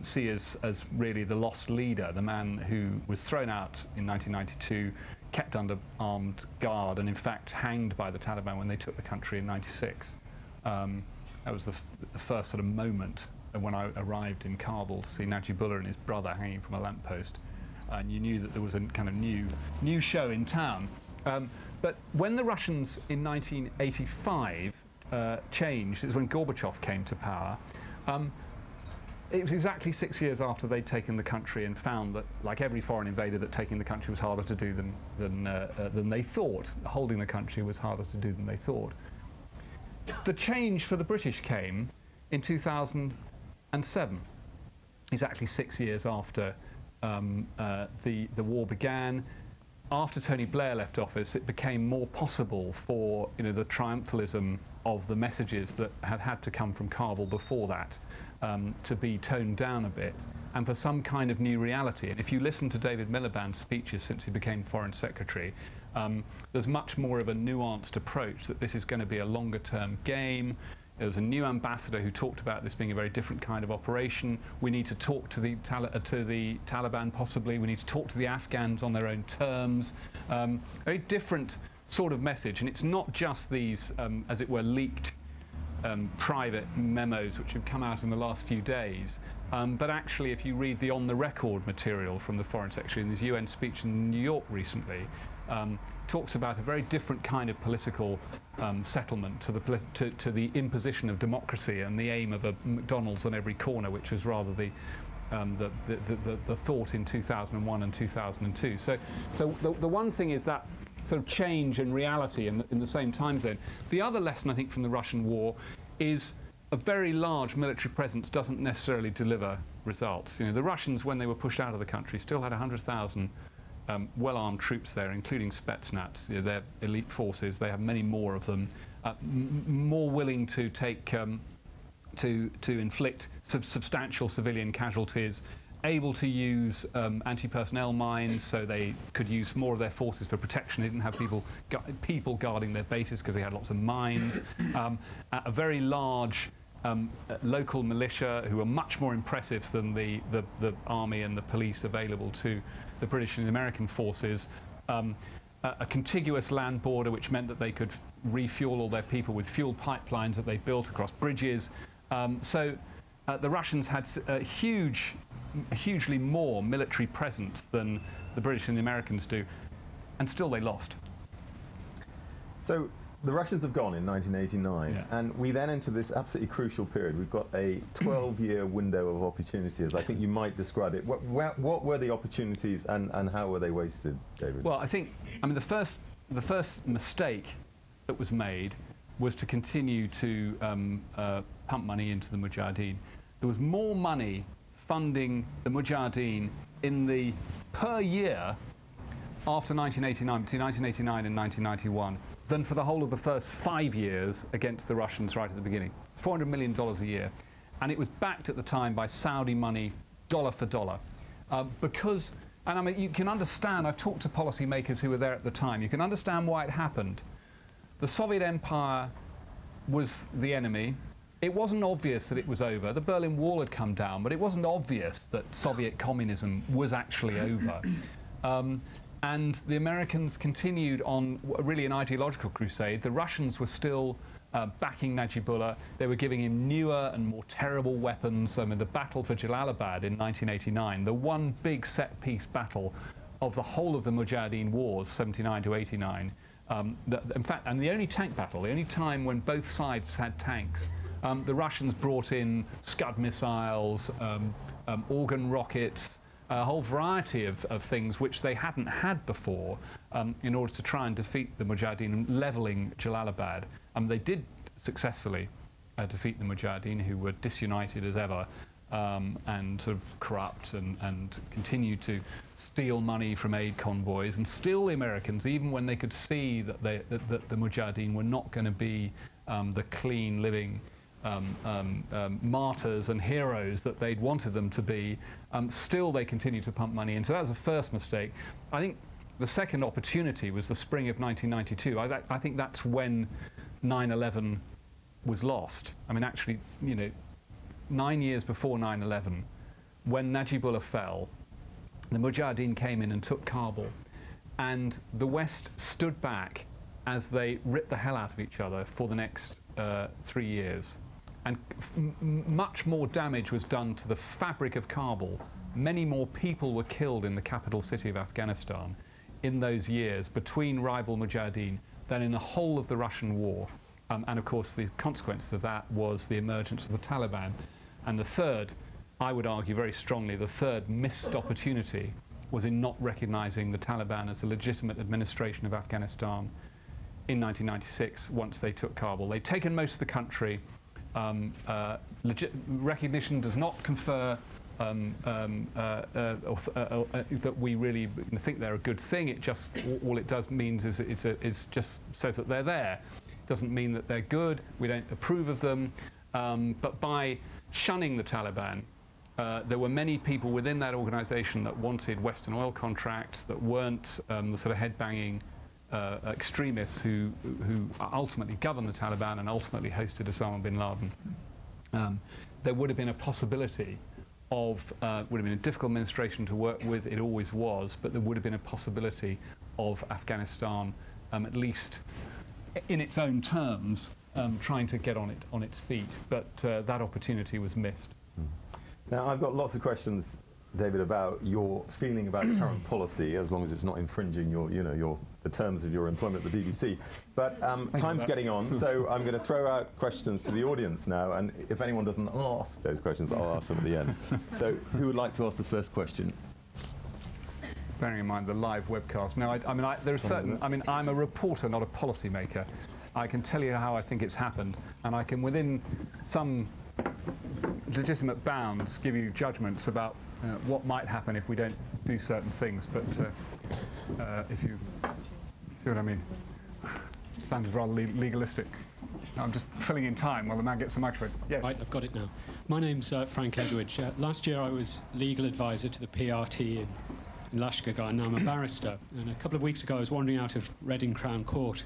B: see as really the lost leader, the man who was thrown out in 1992, kept under armed guard, and in fact hanged by the Taliban when they took the country in '96. That was the first sort of moment when I arrived in Kabul to see Najibullah and his brother hanging from a lamppost. And you knew that there was a kind of new show in town. But when the Russians in 1985 changed, it was when Gorbachev came to power, it was exactly 6 years after they'd taken the country and found that, like every foreign invader, that taking the country was harder to do than they thought. Holding the country was harder to do than they thought. The change for the British came in 2007, exactly 6 years after the war began. after Tony Blair left office, it became more possible for the triumphalism of the messages that had to come from Kabul before that to be toned down a bit, and for some kind of new reality. And if you listen to David Miliband's speeches since he became Foreign Secretary, there's much more of a nuanced approach that this is going to be a longer-term game. There was a new ambassador who talked about this being a very different kind of operation. We need to talk to the Taliban possibly. We need to talk to the Afghans on their own terms. A very different sort of message. And it's not just these, as it were, leaked private memos which have come out in the last few days. But actually, if you read the on-the-record material from the Foreign Secretary in his UN speech in New York recently, talks about a very different kind of political settlement to the imposition of democracy and the aim of a McDonald's on every corner, which was rather the thought in 2001 and 2002. So the one thing is that sort of change in reality in the same time zone. The other lesson, I think, from the Russian war is a very large military presence doesn't necessarily deliver results. The Russians, when they were pushed out of the country, still had 100,000 well-armed troops there, including Spetsnaz, their elite forces. They have many more of them, more willing to take to inflict substantial civilian casualties, able to use anti-personnel mines, so they could use more of their forces for protection. They didn't have people guarding their bases because they had lots of mines. A very large local militia who are much more impressive than the army and the police available to the British and the American forces. A contiguous land border, which meant that they could refuel all their people with fuel pipelines that they built across bridges. So the Russians had hugely more military presence than the British and the Americans do, and still they lost.
A: So the Russians have gone in 1989,
B: yeah.
A: and we then enter this absolutely crucial period. We've got a 12-year window of opportunity, as I think you might describe it. What were the opportunities, and how were they wasted, David?
B: Well, I mean, the first mistake that was made was to continue to pump money into the Mujahideen. There was more money funding the Mujahideen in the per year after 1989, between 1989 and 1991, than for the whole of the first 5 years against the Russians right at the beginning. $400 million a year. And it was backed at the time by Saudi money, dollar for dollar. Because, and I mean, you can understand, I've talked to policymakers who were there at the time, you can understand why it happened. The Soviet Empire was the enemy. It wasn't obvious that it was over. The Berlin Wall had come down, but it wasn't obvious that Soviet communism was actually over. And the Americans continued on really an ideological crusade. The Russians were still backing Najibullah. They were giving him newer and more terrible weapons. I mean, the battle for Jalalabad in 1989, the one big set-piece battle of the whole of the Mujahideen wars, 79 to 89. In fact, and the only tank battle, the only time when both sides had tanks, the Russians brought in Scud missiles, organ rockets, a whole variety of things which they hadn't had before in order to try and defeat the Mujahideen, levelling Jalalabad. They did successfully defeat the Mujahideen, who were disunited as ever and sort of corrupt and continued to steal money from aid convoys. And still the Americans, even when they could see that the Mujahideen were not going to be the clean living martyrs and heroes that they'd wanted them to be, still they continued to pump money in. So that was the first mistake. I think the second opportunity was the spring of 1992. I think that's when 9/11 was lost. I mean, actually, 9 years before 9/11, when Najibullah fell, the Mujahideen came in and took Kabul, and the West stood back as they ripped the hell out of each other for the next 3 years. And much more damage was done to the fabric of Kabul. Many more people were killed in the capital city of Afghanistan in those years between rival Mujahideen than in the whole of the Russian war. And of course, the consequence of that was the emergence of the Taliban. And the third, I would argue very strongly, the third missed opportunity was in not recognizing the Taliban as a legitimate administration of Afghanistan in 1996, once they took Kabul. They'd taken most of the country. Recognition does not confer that we really think they're a good thing. It just all it does means is it just says that they're there. It doesn't mean that they're good. We don't approve of them. But by shunning the Taliban, there were many people within that organisation that wanted Western oil contracts, that weren't the sort of head-banging extremists who ultimately governed the Taliban and ultimately hosted Osama bin Laden. There would have been a possibility of, would have been a difficult administration to work with, it always was, but there would have been a possibility of Afghanistan, at least in its own terms, trying to get on its feet. But that opportunity was missed.
A: Now, I've got lots of questions, David, about your feeling about current policy, as long as it's not infringing the terms of your employment at the BBC. But time's getting on, so I'm going to throw out questions to the audience now, and if anyone doesn't ask those questions, I'll ask them at the end. So, who would like to ask the first question?
B: Bearing in mind the live webcast. Now, there's certain. I mean, I'm a reporter, not a policy maker. I can tell you how I think it's happened, and I can, within some legitimate bounds, give you judgments about what might happen if we don't do certain things. But if you see what I mean, sounds rather legalistic. I'm just filling in time while the man gets the microphone. Yes.
C: Right, I've got it now. My name's Frank Edwards. Last year I was legal advisor to the PRT in Lashkargah, and now I'm a barrister. And a couple of weeks ago I was wandering out of Reading Crown Court.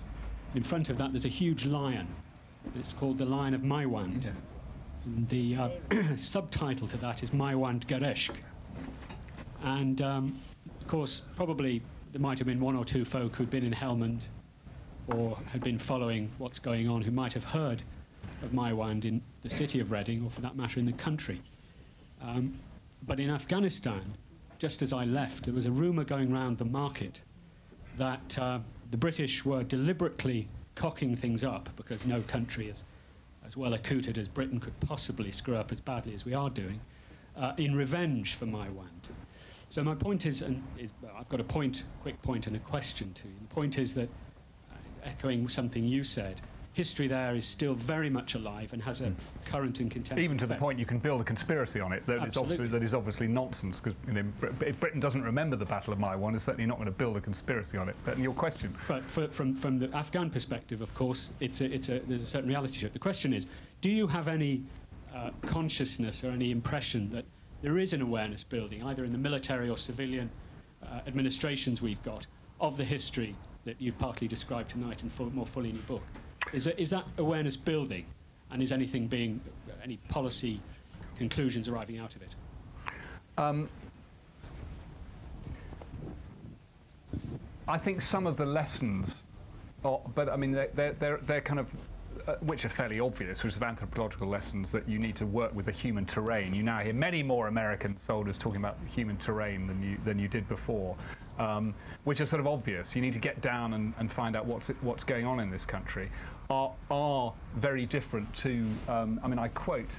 C: In front of that there's a huge lion. It's called the Lion of Maiwand.
B: Yes.
C: And the subtitle to that is Maiwand Gareshk. And of course, probably there might have been one or two folk who'd been in Helmand or had been following what's going on who might have heard of Maiwand in the city of Reading, or for that matter in the country. But in Afghanistan, just as I left, there was a rumour going round the market that the British were deliberately cocking things up because no country is as well accoutred as Britain could possibly screw up as badly as we are doing, in revenge for Maiwand. So my point is, I've got a quick point and a question to you. The point is that, echoing something you said, history there is still very much alive and has a current and contemporary
B: Even to
C: effect.
B: the point you can build a conspiracy on it. That is obviously nonsense, because if Britain doesn't remember the Battle of Maiwand, it's certainly not going to build a conspiracy on it. But your question.
C: But from the Afghan perspective, of course, there's a certain reality to it. The question is, do you have any consciousness or any impression that there is an awareness building, either in the military or civilian administrations we've got, of the history that you've partly described tonight and more fully in your book? Is that awareness building, and is any policy conclusions arriving out of it?
B: I think some of the lessons, but I mean they're kind of, which are fairly obvious, which is anthropological lessons that you need to work with the human terrain. You now hear many more American soldiers talking about human terrain than you did before, which is sort of obvious. You need to get down and find out what's going on in this country. Are very different to. I mean, I quote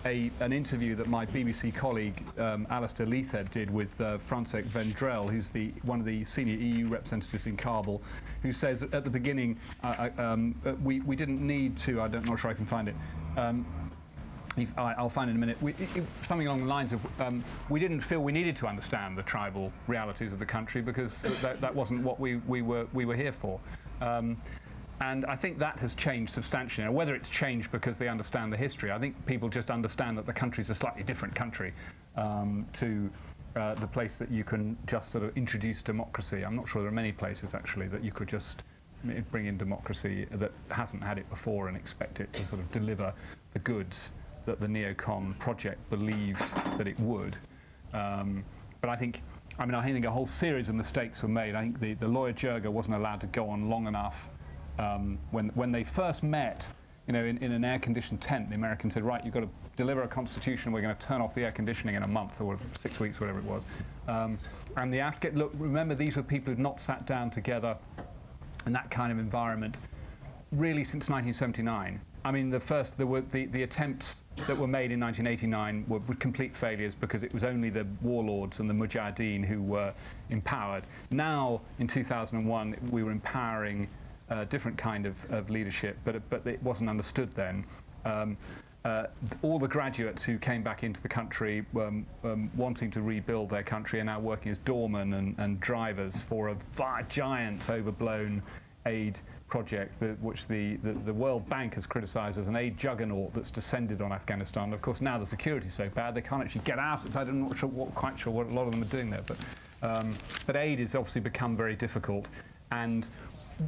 B: an interview that my BBC colleague Alistair Leithhead did with Francesc Vendrell, who's one of the senior EU representatives in Kabul, who says at the beginning we didn't need to. I'm not sure I can find it. I'll find it in a minute. Something along the lines of we didn't feel we needed to understand the tribal realities of the country because that wasn't what we were here for. And I think that has changed substantially. Now, whether it's changed because they understand the history, I think people just understand that the country's a slightly different country to the place that you can just sort of introduce democracy. I'm not sure there are many places, actually, that you could just bring in democracy that hasn't had it before and expect it to sort of deliver the goods that the neocon project believed that it would. But I think a whole series of mistakes were made. I think the lawyer Jirga wasn't allowed to go on long enough. When they first met, in an air-conditioned tent, the Americans said, right, you've got to deliver a constitution, we're going to turn off the air conditioning in a month or 6 weeks, whatever it was. And the Afghan, look, remember, these were people who'd not sat down together in that kind of environment really since 1979. I mean, the attempts that were made in 1989 were complete failures because it was only the warlords and the mujahideen who were empowered. Now, in 2001, we were empowering a different kind of leadership, but it wasn't understood then. all the graduates who came back into the country wanting to rebuild their country are now working as doormen and drivers for a giant overblown aid project which the World Bank has criticised as an aid juggernaut that's descended on Afghanistan. Of course, now the security's so bad they can't actually get out. I'm not quite sure what a lot of them are doing there. But aid has obviously become very difficult, and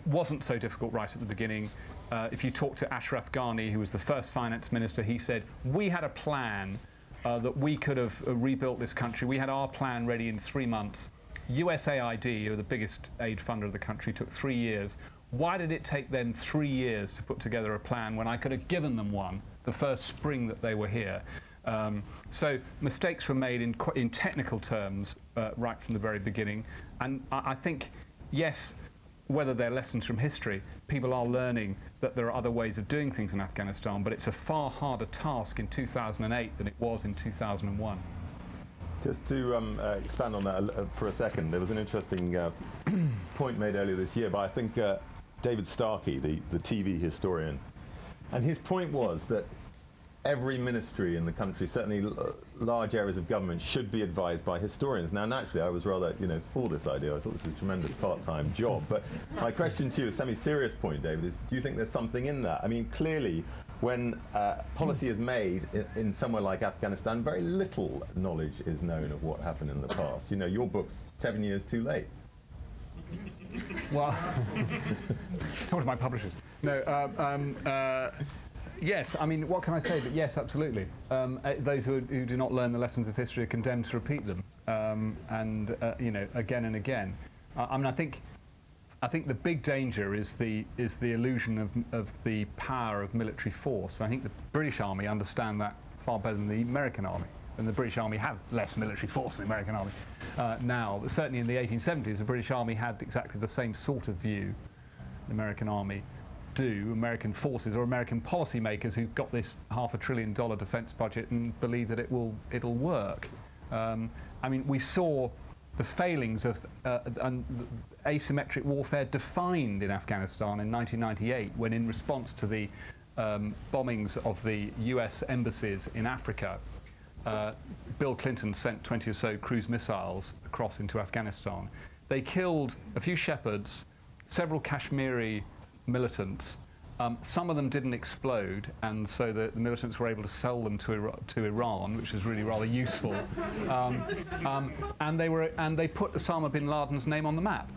B: wasn't so difficult right at the beginning. If you talk to Ashraf Ghani, who was the first finance minister, he said, we had a plan that we could have rebuilt this country. We had our plan ready in 3 months. USAID, who are the biggest aid funder of the country, took 3 years. Why did it take them 3 years to put together a plan when I could have given them one the first spring that they were here? So mistakes were made in technical terms right from the very beginning. And I think, yes, whether they're lessons from history, people are learning that there are other ways of doing things in Afghanistan, but it's a far harder task in 2008 than it was in 2001.
A: Just to expand on that for a second, there was an interesting point made earlier this year by, I think, David Starkey, the TV historian. And his point was that every ministry in the country, certainly large areas of government, should be advised by historians. Now, naturally, I was rather, for this idea. I thought this was a tremendous part-time job. But my question to you, a semi-serious point, David, is do you think there's something in that? I mean, clearly, when policy is made in somewhere like Afghanistan, very little knowledge is known of what happened in the past. Your book's 7 years too late.
B: Well, one of my publishers. No. Yes, I mean, what can I say? But yes, absolutely. Those who do not learn the lessons of history are condemned to repeat them, again and again. I mean, I think the big danger is the illusion of the power of military force. I think the British Army understand that far better than the American Army. And the British Army have less military force than the American Army now. But certainly in the 1870s, the British Army had exactly the same sort of view the American Army do. American forces or American policymakers who've got this $500 billion defence budget and believe that it'll work. I mean, we saw the failings of asymmetric warfare defined in Afghanistan in 1998, when in response to the bombings of the US embassies in Africa, Bill Clinton sent 20 or so cruise missiles across into Afghanistan. They killed a few shepherds, several Kashmiri militants. Some of them didn't explode, and so the militants were able to sell them to Iran, which was really rather useful. And they put Osama bin Laden's name on the map.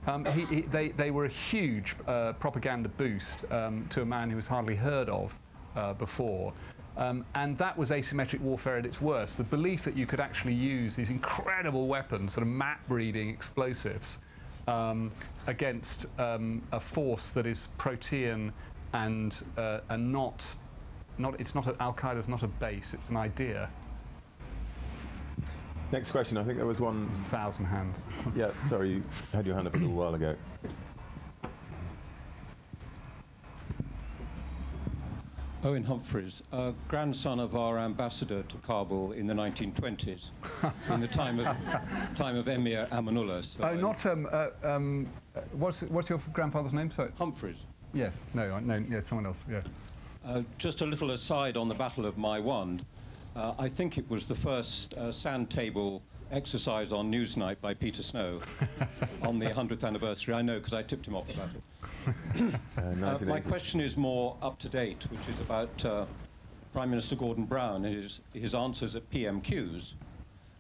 B: They were a huge propaganda boost to a man who was hardly heard of before. And that was asymmetric warfare at its worst. The belief that you could actually use these incredible weapons, sort of map-reading explosives, against a force that is protean and not Al-Qaeda's not a base, it's an idea.
A: Next question. I think there was one.
B: 1,000 hands.
A: Yeah, sorry, you had your hand up a little while ago.
D: Owen Humphreys, grandson of our ambassador to Kabul in the 1920s, in the time of Emir Amanullah. So
B: what's your grandfather's name? Sorry.
D: Humphreys.
B: Yes. No. Yes. Someone else. Yeah.
D: Just a little aside on the Battle of Maiwand. I think it was the first sand table exercise on Newsnight by Peter Snow on the 100th anniversary. I know because I tipped him off the battle. My question is more up to date, which is about Prime Minister Gordon Brown and his answers at PMQs,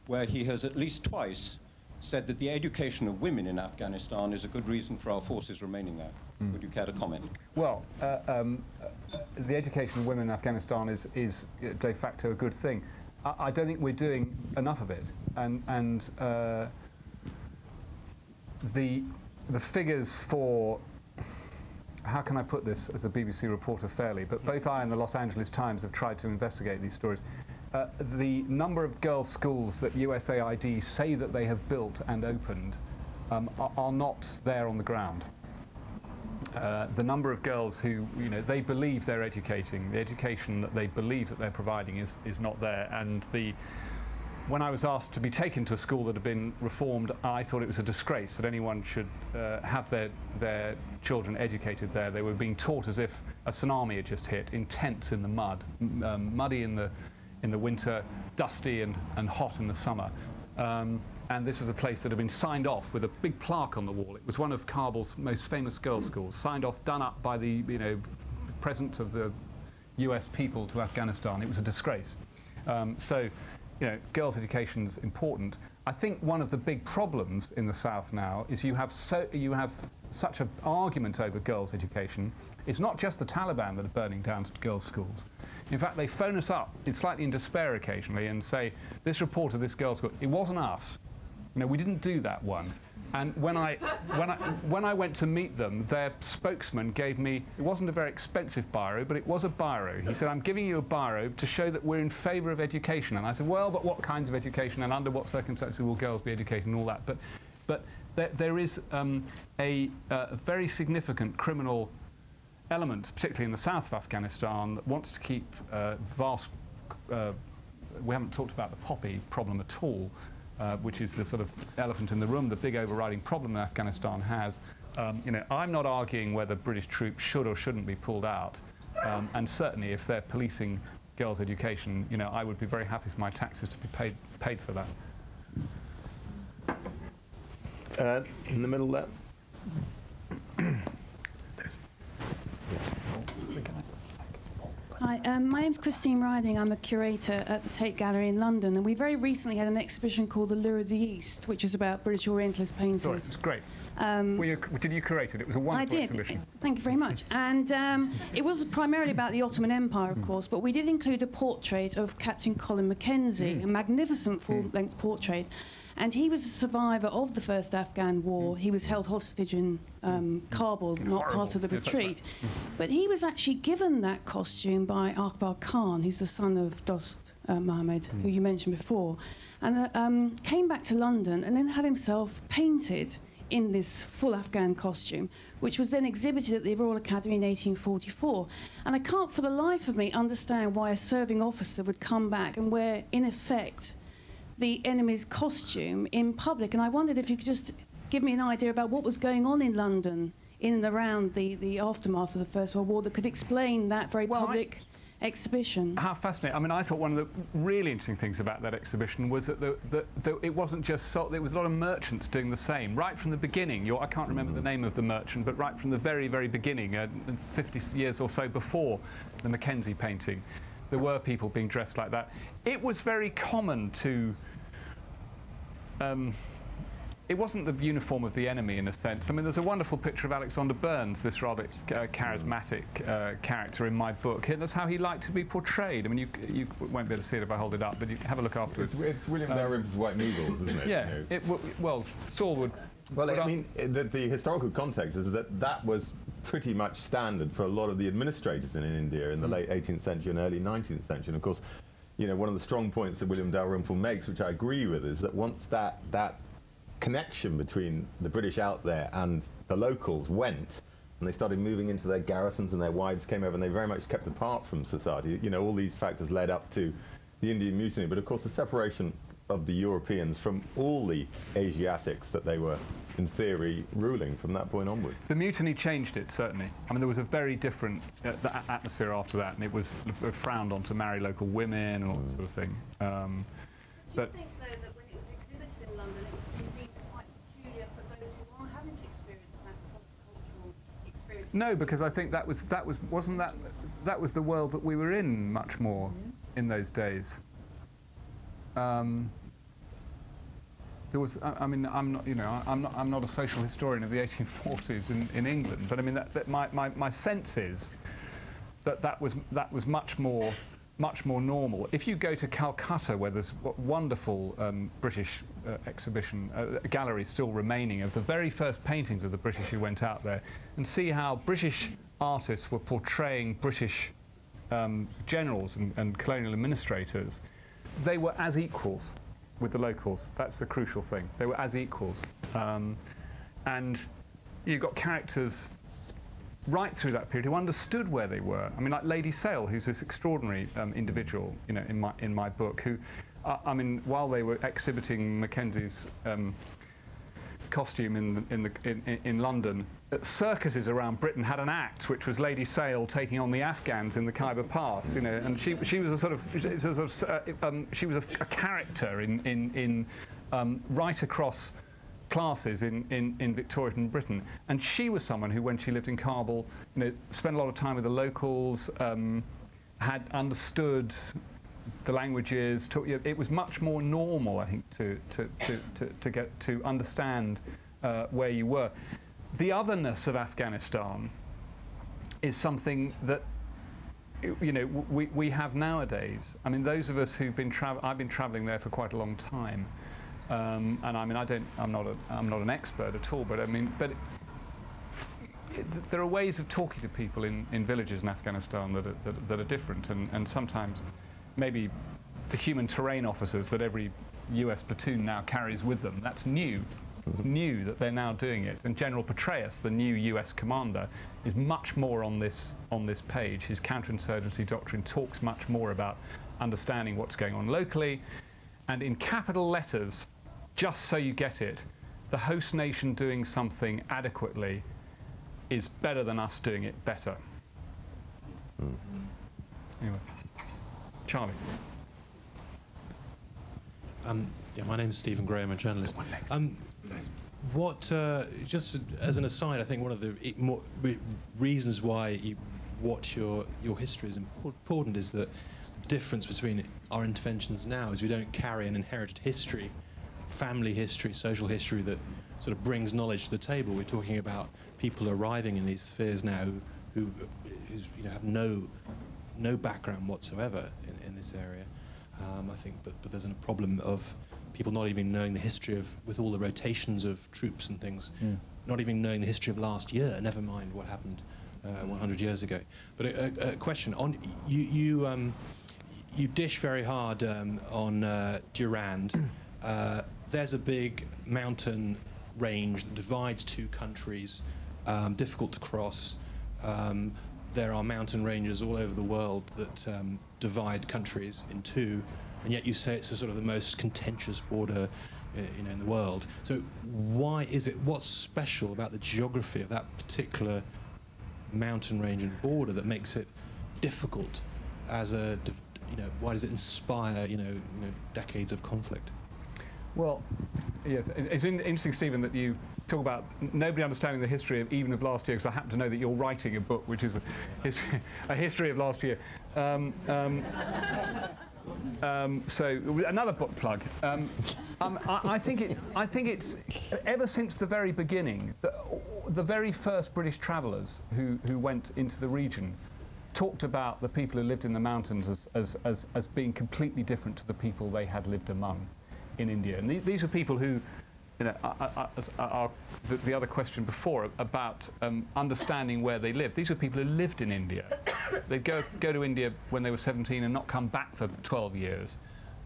D: where he has at least twice said that the education of women in Afghanistan is a good reason for our forces remaining there. Would you care to comment?
B: Well, the education of women in Afghanistan is de facto a good thing. I don't think we're doing enough of it, and the figures for, how can I put this as a BBC reporter fairly, but both I and the Los Angeles Times have tried to investigate these stories. The number of girls' schools that USAID say that they have built and opened are not there on the ground. The number of girls who, they believe they're educating, the education that they believe that they're providing is not there, and when I was asked to be taken to a school that had been reformed, I thought it was a disgrace that anyone should have their children educated there. They were being taught as if a tsunami had just hit, in tents in the mud, muddy in the winter, dusty and hot in the summer. And this was a place that had been signed off with a big plaque on the wall. It was one of Kabul's most famous girls' schools, signed off, done up by the President of the US people to Afghanistan. It was a disgrace. So, girls' education is important. I think one of the big problems in the South now is you have such an argument over girls' education. It's not just the Taliban that are burning down girls' schools. In fact, they phone us up, slightly in despair occasionally, and say, this report of this girls' school, it wasn't us. We didn't do that one. And when I went to meet them, their spokesman gave me, it wasn't a very expensive biro, but it was a biro. He said, I'm giving you a biro to show that we're in favour of education. And I said, well, but what kinds of education and under what circumstances will girls be educated and all that? But there is a very significant criminal element, particularly in the south of Afghanistan, that wants to keep vast, we haven't talked about the poppy problem at all, which is the sort of elephant in the room, the big overriding problem that Afghanistan has. I'm not arguing whether British troops should or shouldn't be pulled out, and certainly if they're policing girls' education, I would be very happy for my taxes to be paid for that.
A: In the middle there.
E: Hi, my name's Christine Riding. I'm a curator at the Tate Gallery in London, and we very recently had an exhibition called The Lure of the East, which is about British Orientalist painters.
B: Sorry, it's great. Did you curate it? It was a wonderful exhibition.
E: Thank you very much. And it was primarily about the Ottoman Empire, of course, but we did include a portrait of Captain Colin Mackenzie, a magnificent full-length portrait. And he was a survivor of the first Afghan war. He was held hostage in Kabul, not part of the retreat. But he was actually given that costume by Akbar Khan, who's the son of Dost Mohammed, who you mentioned before, and came back to London and then had himself painted in this full Afghan costume, which was then exhibited at the Royal Academy in 1844. And I can't for the life of me understand why a serving officer would come back and wear, in effect, the enemy's costume in public. And I wondered if you could just give me an idea about what was going on in London in and around the aftermath of the First World War that could explain that very public exhibition.
B: How fascinating. I mean, I thought one of the really interesting things about that exhibition was that it wasn't just there was a lot of merchants doing the same. Right from the beginning, I can't remember the name of the merchant, but right from the very, very beginning, 50 years or so before the Mackenzie painting, there were people being dressed like that. It was very common to... it wasn't the uniform of the enemy, in a sense. I mean, there's a wonderful picture of Alexander Burns, this rather charismatic character in my book. And that's how he liked to be portrayed. I mean, you won't be able to see it if I hold it up, but you have a look afterwards.
A: It's William Dalrymple's White Noodles, isn't it?
B: Yeah. Well, Saul would...
A: Well, I mean, the historical context is that was pretty much standard for a lot of the administrators in India in the late 18th century and early 19th century. And of course, one of the strong points that William Dalrymple makes, which I agree with, is that once that connection between the British out there and the locals went, and they started moving into their garrisons and their wives came over, and they very much kept apart from society. All these factors led up to the Indian Mutiny, but of course the separation of the Europeans from all the Asiatics that they were, in theory, ruling from that point onwards.
B: The mutiny changed it, certainly. I mean, there was a very different atmosphere after that, and it was frowned on to marry local women and all that sort of thing.
E: Do you think, though, that when it was exhibited in London, it was indeed quite peculiar for those who haven't experienced that cross-cultural experience?
B: No, because I think that was the world that we were in much more in those days. There was, I mean, I'm not a social historian of the 1840s in England, but I mean, my sense is that was much more normal. If you go to Calcutta, where there's a wonderful British exhibition, gallery still remaining of the very first paintings of the British who went out there, and see how British artists were portraying British generals and colonial administrators, they were as equals with the locals. That's the crucial thing. They were as equals. And you've got characters right through that period who understood where they were. I mean, like Lady Sale, who's this extraordinary individual, in my book, who I mean, while they were exhibiting Mackenzie's costume in London, circuses around Britain had an act which was Lady Sale taking on the Afghans in the Khyber Pass, you know, and she was a sort of she was a character in right across classes in Victorian Britain, and she was someone who, when she lived in Kabul, you know, spent a lot of time with the locals, had understood the languages. It was much more normal, I think, to get to understand where you were. The otherness of Afghanistan is something that, you know, we have nowadays. I mean, those of us who've been I've been travelling there for quite a long time, and I mean, I'm not an expert at all, but I mean, there are ways of talking to people in villages in Afghanistan that are different, and sometimes maybe the human terrain officers that every US platoon now carries with them, that's new. It's new that they're now doing it. And General Petraeus, the new US commander, is much more on this page. His counterinsurgency doctrine talks much more about understanding what's going on locally. And in capital letters, just so you get it, the host nation doing something adequately is better than us doing it better. Anyway, Charlie.
F: Yeah, my name is Stephen Gray. I'm a journalist. Just as an aside, I think one of the reasons why your history is important is that the difference between our interventions now is we don't carry an inherited history, family history, social history that sort of brings knowledge to the table. We're talking about people arriving in these spheres now who you know, have no background whatsoever in this area. I think that there's a problem of people not even knowing the history of, with all the rotations of troops and things, not even knowing the history of last year, never mind what happened 100 years ago. But a question on you dish very hard on Durand. There's a big mountain range that divides two countries, difficult to cross. There are mountain ranges all over the world that divide countries in two, and yet you say it's a sort of the most contentious border, you know, in the world. So why is it? What's special about the geography of that particular mountain range and border that makes it difficult as a, you know, why does it inspire, you know, decades of conflict?
B: Well, yes, it's interesting, Stephen, that you talk about nobody understanding the history of even of last year, because I happen to know that you're writing a book which is a history of last year. So another book plug. I think it's ever since the very beginning, the very first British travellers who went into the region talked about the people who lived in the mountains as being completely different to the people they had lived among in India. And these were people who, you know, the other question before about understanding where they lived. These were people who lived in India. They'd go to India when they were 17 and not come back for 12 years.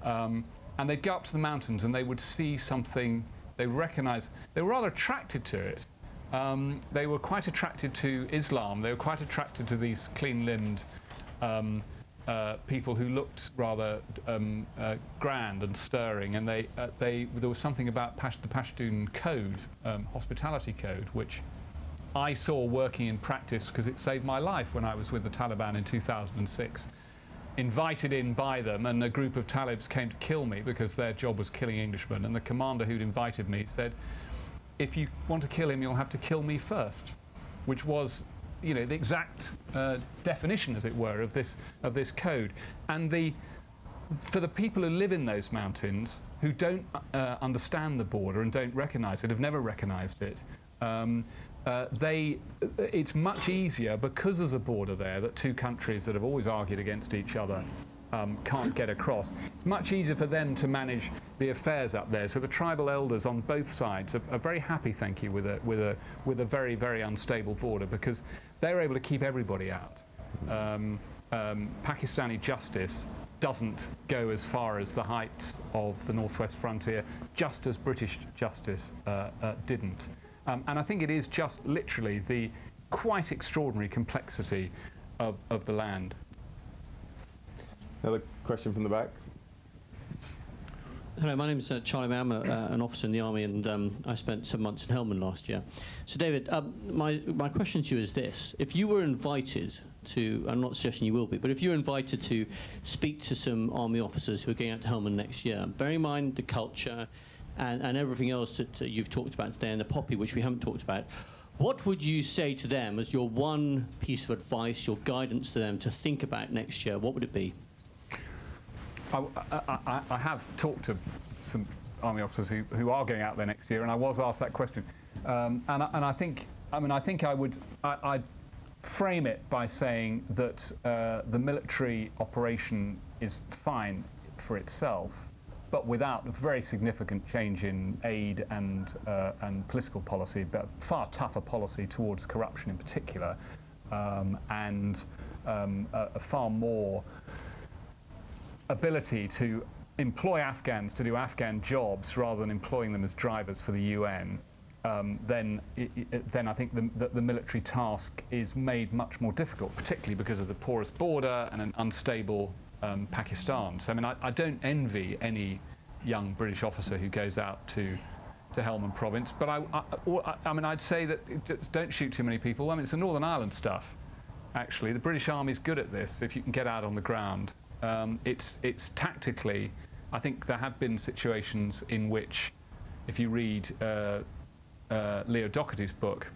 B: And they'd go up to the mountains and they would see something they recognized. They were rather attracted to it. They were quite attracted to Islam. They were quite attracted to these clean-limbed people who looked rather grand and stirring, and there was something about the Pashtun code, hospitality code, which I saw working in practice because it saved my life when I was with the Taliban in 2006. Invited in by them, and a group of Talibs came to kill me because their job was killing Englishmen, and the commander who'd invited me said, if you want to kill him, you'll have to kill me first, which was, you know, the exact definition, as it were, of this code. And for the people who live in those mountains, who don't understand the border and don't recognise it, have never recognised it, it's much easier, because there's a border there that two countries that have always argued against each other can't get across. It's much easier for them to manage the affairs up there. So the tribal elders on both sides are very happy, thank you, with a very, very unstable border, because they're able to keep everybody out. Pakistani justice doesn't go as far as the heights of the northwest frontier, just as British justice didn't. And I think it is just literally the quite extraordinary complexity of the land.
A: Another question from the back.
G: Hello, my name is Charlie May. I'm an officer in the Army, and I spent 7 months in Helmand last year. So, David, my question to you is this. If you were invited to, I'm not suggesting you will be, but if you were invited to speak to some Army officers who are going out to Helmand next year, bearing in mind the culture and everything else that you've talked about today, and the poppy, which we haven't talked about, what would you say to them as your one piece of advice, your guidance to them to think about next year? What would it be?
B: I have talked to some Army officers who are going out there next year, and I was asked that question. And I think I'd frame it by saying that the military operation is fine for itself, but without a very significant change in aid and political policy, but far tougher policy towards corruption in particular, and a far more ability to employ Afghans to do Afghan jobs rather than employing them as drivers for the UN, then I think the military task is made much more difficult, particularly because of the porous border and an unstable Pakistan. So I mean, I don't envy any young British officer who goes out to Helmand province, but I mean, I'd say that just don't shoot too many people. I mean, it's the Northern Ireland stuff, actually. The British Army's good at this if you can get out on the ground. It's tactically, I think there have been situations in which, if you read Leo Doherty's book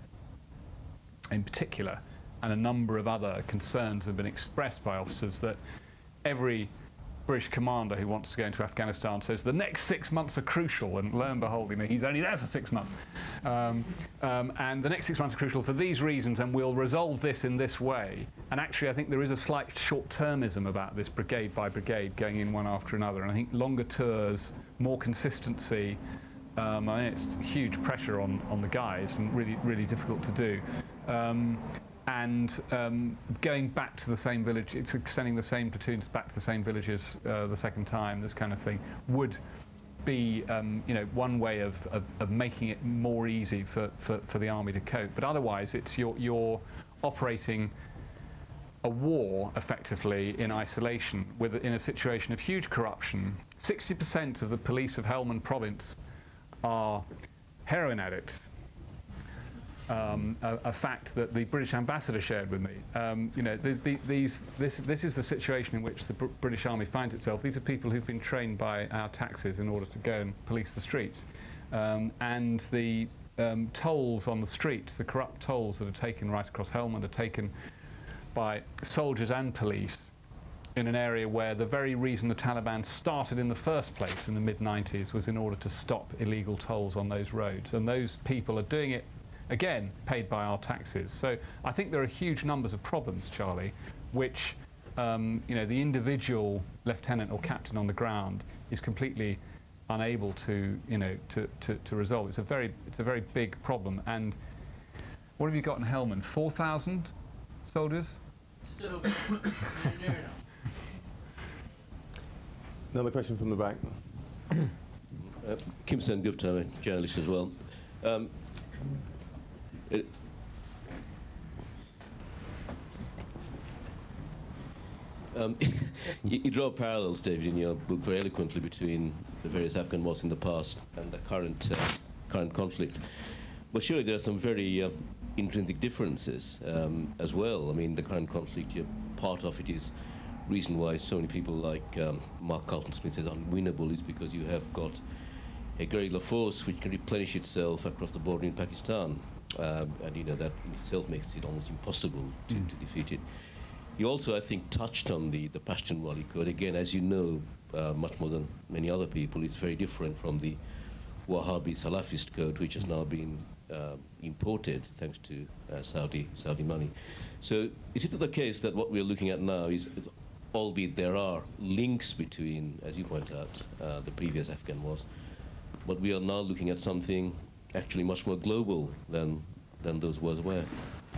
B: in particular, and a number of other concerns have been expressed by officers, that every British commander who wants to go into Afghanistan says the next 6 months are crucial, and lo and behold, he's only there for 6 months. And the next 6 months are crucial for these reasons, and we'll resolve this in this way. And actually, I think there is a slight short-termism about this, brigade by brigade, going in one after another. And I think longer tours, more consistency, I mean, it's huge pressure on the guys, and really, really difficult to do. Going back to the same village, it's extending the same platoons back to the same villages the second time, this kind of thing, would be one way of making it more easy for the army to cope. But otherwise, it's you're operating a war effectively in isolation, in a situation of huge corruption. 60% of the police of Helmand province are heroin addicts. A fact that the British ambassador shared with me. This is the situation in which the British Army finds itself. These are people who've been trained by our taxes in order to go and police the streets. And the tolls on the streets, the corrupt tolls that are taken right across Helmand, are taken by soldiers and police in an area where the very reason the Taliban started in the first place in the mid-90s was in order to stop illegal tolls on those roads. And those people are doing it, again, paid by our taxes. So I think there are huge numbers of problems, Charlie, which the individual lieutenant or captain on the ground is completely unable to resolve. It's a very big problem. And what have you got in Helmand? 4,000 soldiers?
G: Still
A: Another question from the back.
H: Kim Sen Gupta, I'm a journalist as well. You draw parallels, David, in your book very eloquently between the various Afghan wars in the past and the current conflict. But surely there are some very intrinsic differences as well. I mean, the current conflict, part of it is reason why so many people like Mark Carlton Smith says unwinnable is because you have got a guerrilla force which can replenish itself across the border in Pakistan. And that in itself makes it almost impossible to defeat it. You also, I think, touched on the Pashtunwali code. Again, as you know, much more than many other people, it's very different from the Wahhabi Salafist code, which has now been imported thanks to Saudi money. So is it the case that what we're looking at now is, albeit there are links between, as you point out, the previous Afghan wars, but we are now looking at something actually much more global than those wars were?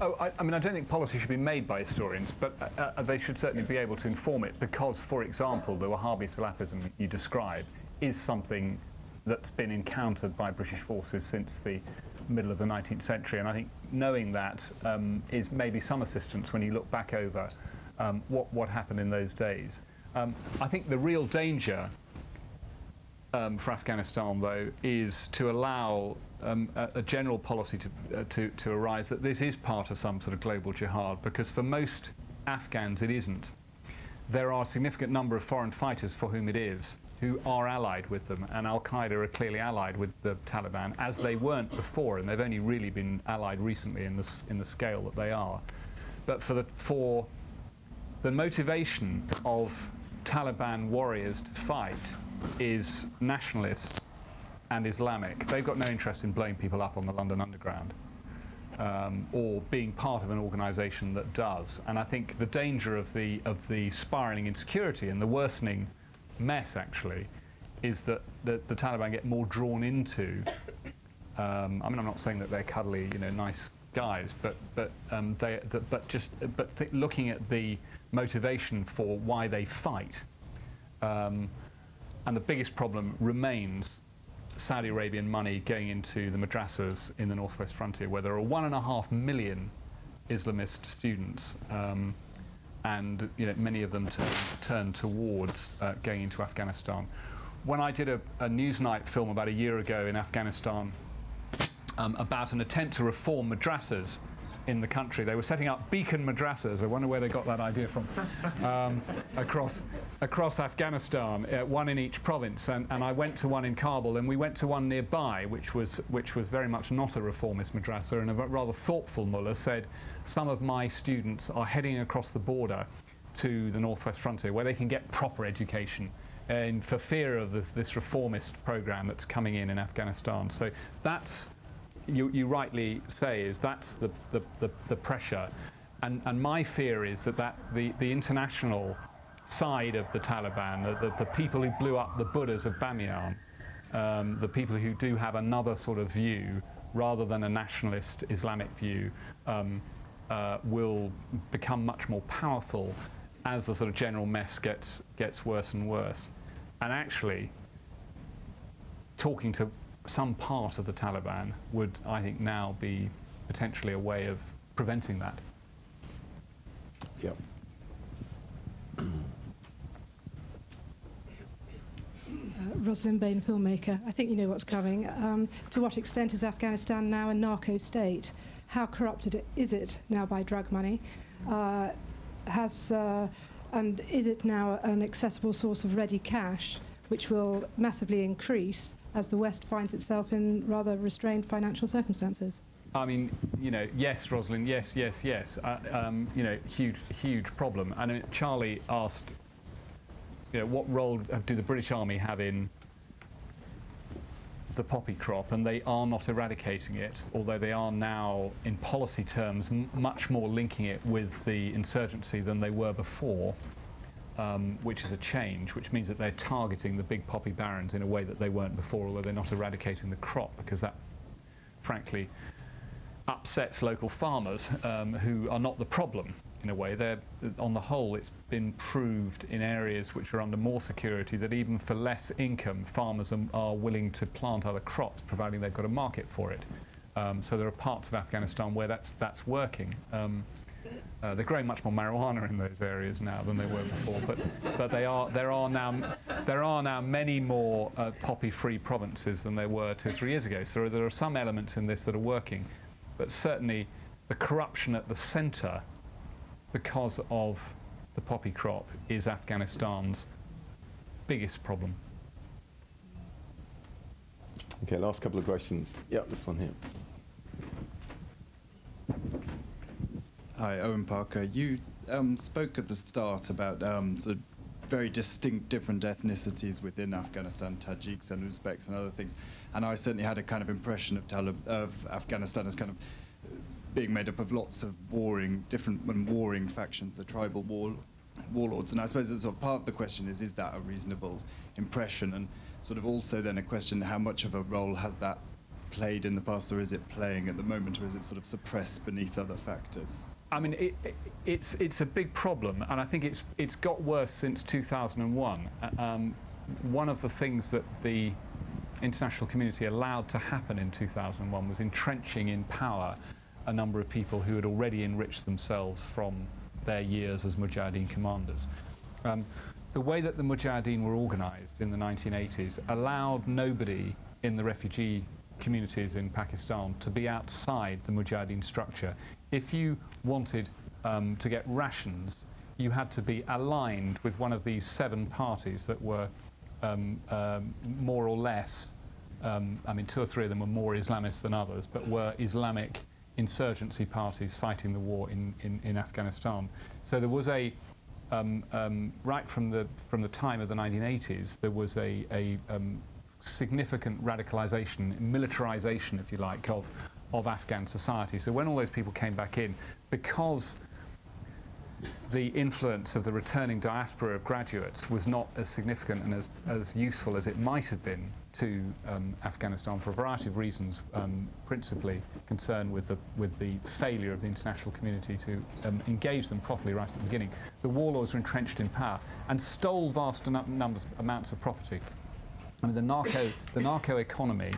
B: Oh, I mean, I don't think policy should be made by historians, but they should certainly be able to inform it because, for example, the Wahhabi Salafism you describe is something that's been encountered by British forces since the middle of the 19th century, and I think knowing that is maybe some assistance when you look back over what happened in those days. I think the real danger for Afghanistan, though, is to allow a general policy to arise that this is part of some sort of global jihad, because for most Afghans it isn't. There are a significant number of foreign fighters for whom it is, who are allied with them, and Al-Qaeda are clearly allied with the Taliban, as they weren't before, and they've only really been allied recently in the scale that they are. But for the motivation of Taliban warriors to fight is nationalist and Islamic. They've got no interest in blowing people up on the London Underground, or being part of an organisation that does. And I think the danger of the spiralling insecurity and the worsening mess, actually, is that the Taliban get more drawn into. I mean, I'm not saying that they're cuddly, nice guys, but looking at the motivation for why they fight, and the biggest problem remains Saudi Arabian money going into the madrasas in the northwest frontier, where there are 1.5 million Islamist students, and many of them turn towards going into Afghanistan. When I did a Newsnight film about a year ago in Afghanistan about an attempt to reform madrasas in the country, they were setting up beacon madrasas. I wonder where they got that idea from. Across Afghanistan, one in each province, and I went to one in Kabul, and we went to one nearby, which was very much not a reformist madrasa, and a rather thoughtful mullah said, some of my students are heading across the border to the northwest frontier where they can get proper education, and for fear of this reformist program that's coming in Afghanistan. So that's, you rightly say, is that's the pressure, and my fear is that the international side of the Taliban, the people who blew up the Buddhas of Bamiyan, the people who do have another sort of view rather than a nationalist Islamic view, will become much more powerful as the sort of general mess gets worse and worse. And actually, talking to some part of the Taliban would, I think, now be potentially a way of preventing that.
A: Yep.
I: Rosalind Bain, filmmaker. I think you know what's coming. To what extent is Afghanistan now a narco state? How corrupted is it now by drug money? And is it now an accessible source of ready cash, which will massively increase as the West finds itself in rather restrained financial circumstances?
B: I mean, yes, Rosalind, yes. Huge problem. And Charlie asked, what role do the British Army have in the poppy crop? And they are not eradicating it, although they are now, in policy terms, much more linking it with the insurgency than they were before, which is a change, which means that they're targeting the big poppy barons in a way that they weren't before, although they're not eradicating the crop, because that, frankly, upsets local farmers who are not the problem. In a way, on the whole, it's been proved in areas which are under more security that even for less income, farmers are willing to plant other crops, providing they've got a market for it. So there are parts of Afghanistan where that's working. They're growing much more marijuana in those areas now than they were before, but there are now many more poppy-free provinces than there were 2 or 3 years ago. So there are some elements in this that are working, but certainly the corruption at the centre, because of the poppy crop, is Afghanistan's biggest problem.
A: Okay, last couple of questions. Yeah, this one here.
J: Hi, Owen Parker. You spoke at the start about sort of very distinct different ethnicities within Afghanistan, Tajiks and Uzbeks and other things, and I certainly had a kind of impression of Afghanistan as kind of being made up of lots of warring factions, the tribal warlords. And I suppose sort of part of the question is that a reasonable impression? And sort of also then a question, how much of a role has that played in the past, or is it playing at the moment, or is it sort of suppressed beneath other factors?
B: I mean, it's a big problem, and I think it's got worse since 2001. One of the things that the international community allowed to happen in 2001 was entrenching in power a number of people who had already enriched themselves from their years as Mujahideen commanders. the way that the Mujahideen were organised in the 1980s allowed nobody in the refugee communities in Pakistan to be outside the Mujahideen structure. If you wanted to get rations, you had to be aligned with one of these 7 parties that were more or less, I mean 2 or 3 of them were more Islamist than others, but were Islamic insurgency parties fighting the war in Afghanistan. So there was a, right from the time of the 1980s, there was a significant radicalization, militarization, if you like, of Afghan society. So when all those people came back in, because the influence of the returning diaspora of graduates was not as significant and as useful as it might have been to Afghanistan for a variety of reasons, principally concerned with the failure of the international community to engage them properly right at the beginning. The warlords were entrenched in power and stole vast amounts of property. I mean, the narco economy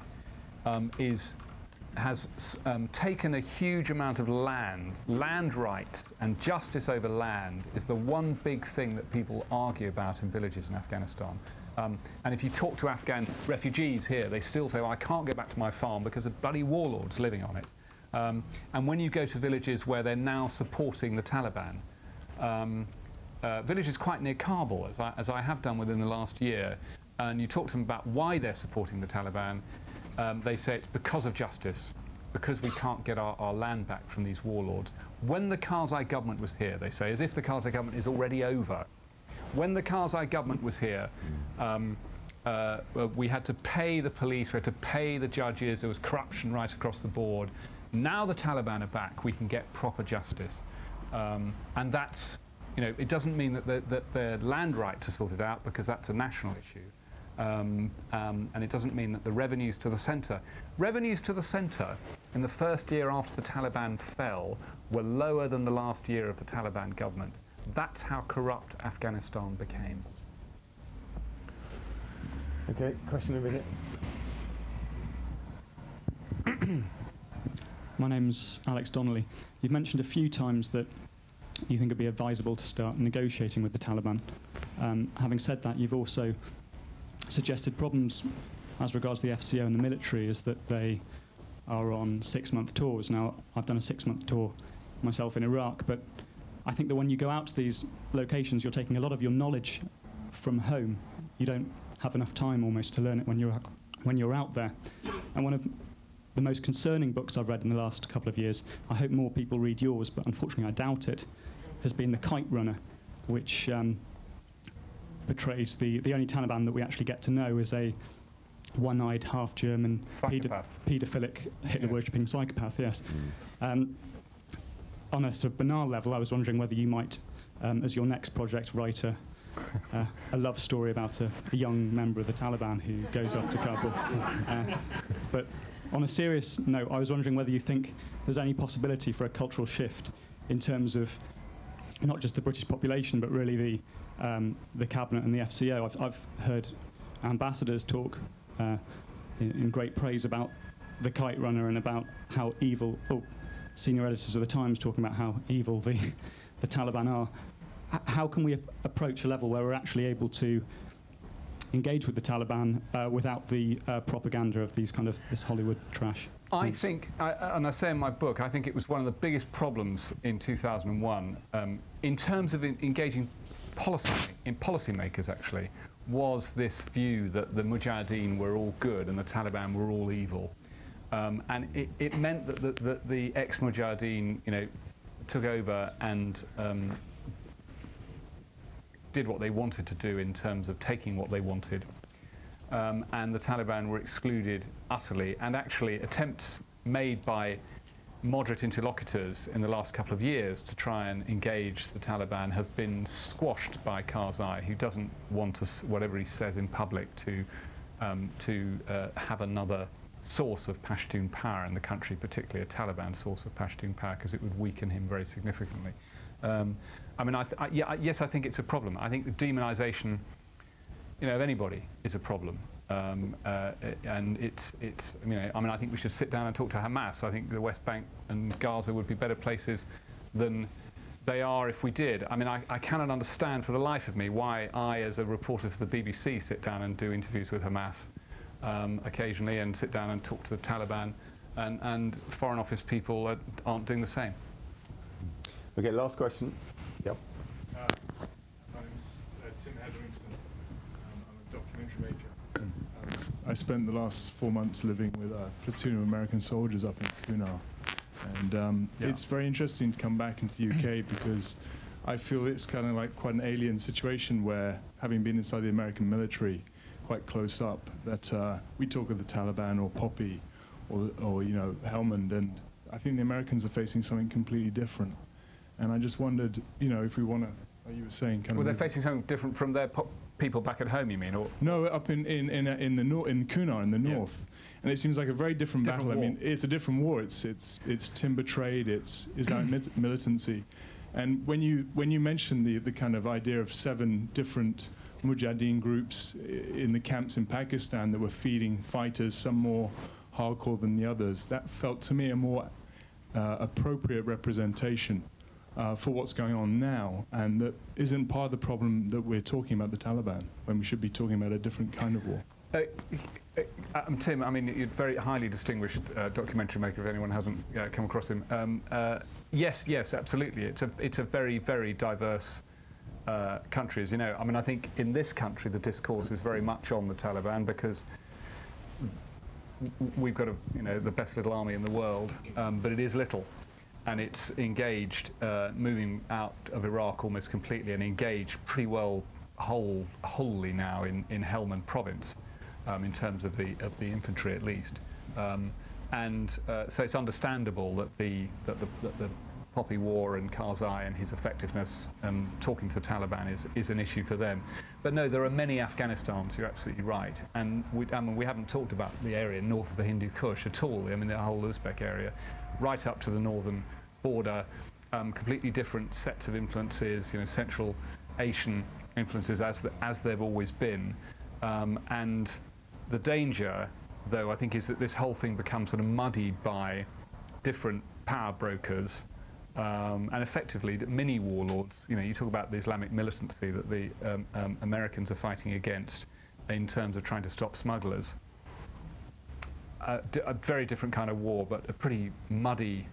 B: has taken a huge amount of land rights, and justice over land is the one big thing that people argue about in villages in Afghanistan. And if you talk to Afghan refugees here, they still say, well, I can't go back to my farm because of bloody warlords living on it. And when you go to villages where they're now supporting the Taliban, villages quite near Kabul, as I have done within the last year, and you talk to them about why they're supporting the Taliban, they say it's because of justice, because we can't get our land back from these warlords. When the Karzai government was here, they say, as if the Karzai government is already over, when the Karzai government was here, we had to pay the police, we had to pay the judges, there was corruption right across the board. Now the Taliban are back, we can get proper justice. And that's, you know, it doesn't mean that their land rights are sorted out, because that's a national issue. And it doesn't mean that the revenues to the centre in the first year after the Taliban fell were lower than the last year of the Taliban government. That's how corrupt Afghanistan became.
A: Okay, question over here.
K: My name's Alex Donnelly. You've mentioned a few times that you think it'd be advisable to start negotiating with the Taliban. Having said that, you've also suggested problems as regards the FCO and the military is that they are on 6-month tours. Now, I've done a 6-month tour myself in Iraq, but I think that when you go out to these locations, you're taking a lot of your knowledge from home. You don't have enough time almost to learn it when you're out there. And one of the most concerning books I've read in the last couple of years, I hope more people read yours, but unfortunately I doubt it, has been The Kite Runner, which portrays the only Taliban that we actually get to know is a one-eyed, half-German, paedophilic, Hitler-worshipping psychopath, yes. On a sort of banal level, I was wondering whether you might, as your next project, write a love story about a young member of the Taliban who goes off to Kabul. But on a serious note, I was wondering whether you think there's any possibility for a cultural shift in terms of not just the British population, but really the cabinet and the FCO. I've heard ambassadors talk in great praise about The Kite Runner and about how evil, senior editors of the Times talking about how evil the Taliban are. How can we approach a level where we're actually able to engage with the Taliban without the propaganda of these kind of this Hollywood trash?
B: I think, and I say in my book, I think it was one of the biggest problems in 2001 in terms of engaging policymakers, actually, was this view that the Mujahideen were all good and the Taliban were all evil. And it meant that the ex-Mujahideen, you know, took over and did what they wanted to do in terms of taking what they wanted. And the Taliban were excluded utterly, and actually attempts made by moderate interlocutors in the last couple of years to try and engage the Taliban have been squashed by Karzai, who doesn't want us, whatever he says in public, to have another source of Pashtun power in the country, particularly a Taliban source of Pashtun power, because it would weaken him very significantly. I mean, yes, I think it's a problem. I think the demonisation, you know, of anybody is a problem. And it's, you know, I mean, I think we should sit down and talk to Hamas. I think the West Bank and Gaza would be better places than they are if we did. I mean, I cannot understand for the life of me why I, as a reporter for the BBC, sit down and do interviews with Hamas occasionally and sit down and talk to the Taliban, and Foreign Office people aren't doing the same.
A: Okay, last question. Yep.
L: My name's Tim Hetherington. I'm a documentary maker. I spent the last 4 months living with a platoon of American soldiers up in Kunar. And it's very interesting to come back into the UK because I feel it's kind of like quite an alien situation where, having been inside the American military quite close up, that we talk of the Taliban or Poppy or you know, Helmand, and I think the Americans are facing something completely different. And I just wondered, you know, if we want to, like you were saying, kind of...
B: Well, they're facing something different from their people back at home, you mean? Or?
L: No, up in Kunar in the north. And it seems like a very different battle.
B: War.
L: I mean, it's a different war. It's timber trade. It's Islamic militancy. And when you mention the kind of idea of 7 different mujahideen groups in the camps in Pakistan that were feeding fighters, some more hardcore than the others, that felt to me a more appropriate representation for what's going on now, and that isn't part of the problem that we're talking about the Taliban, when we should be talking about a different kind of war.
B: Tim, I mean, you're a very highly distinguished documentary maker, if anyone hasn't come across him. Yes, absolutely. It's a very, very diverse country, as you know. I mean, I think in this country the discourse is very much on the Taliban because we've got the best little army in the world, but it is little. And it's engaged, moving out of Iraq almost completely, and engaged pretty well wholly now in Helmand province, in terms of the infantry at least. So it's understandable that the Poppy War and Karzai and his effectiveness talking to the Taliban is an issue for them. But no, there are many Afghanistans, you're absolutely right. And we haven't talked about the area north of the Hindu Kush at all. I mean, the whole Uzbek area, right up to the northern border, completely different sets of influences, Central Asian influences as they've always been. And the danger, though, I think, is that this whole thing becomes sort of muddied by different power brokers and effectively mini warlords. You talk about the Islamic militancy that the Americans are fighting against in terms of trying to stop smugglers. A very different kind of war, but a pretty muddy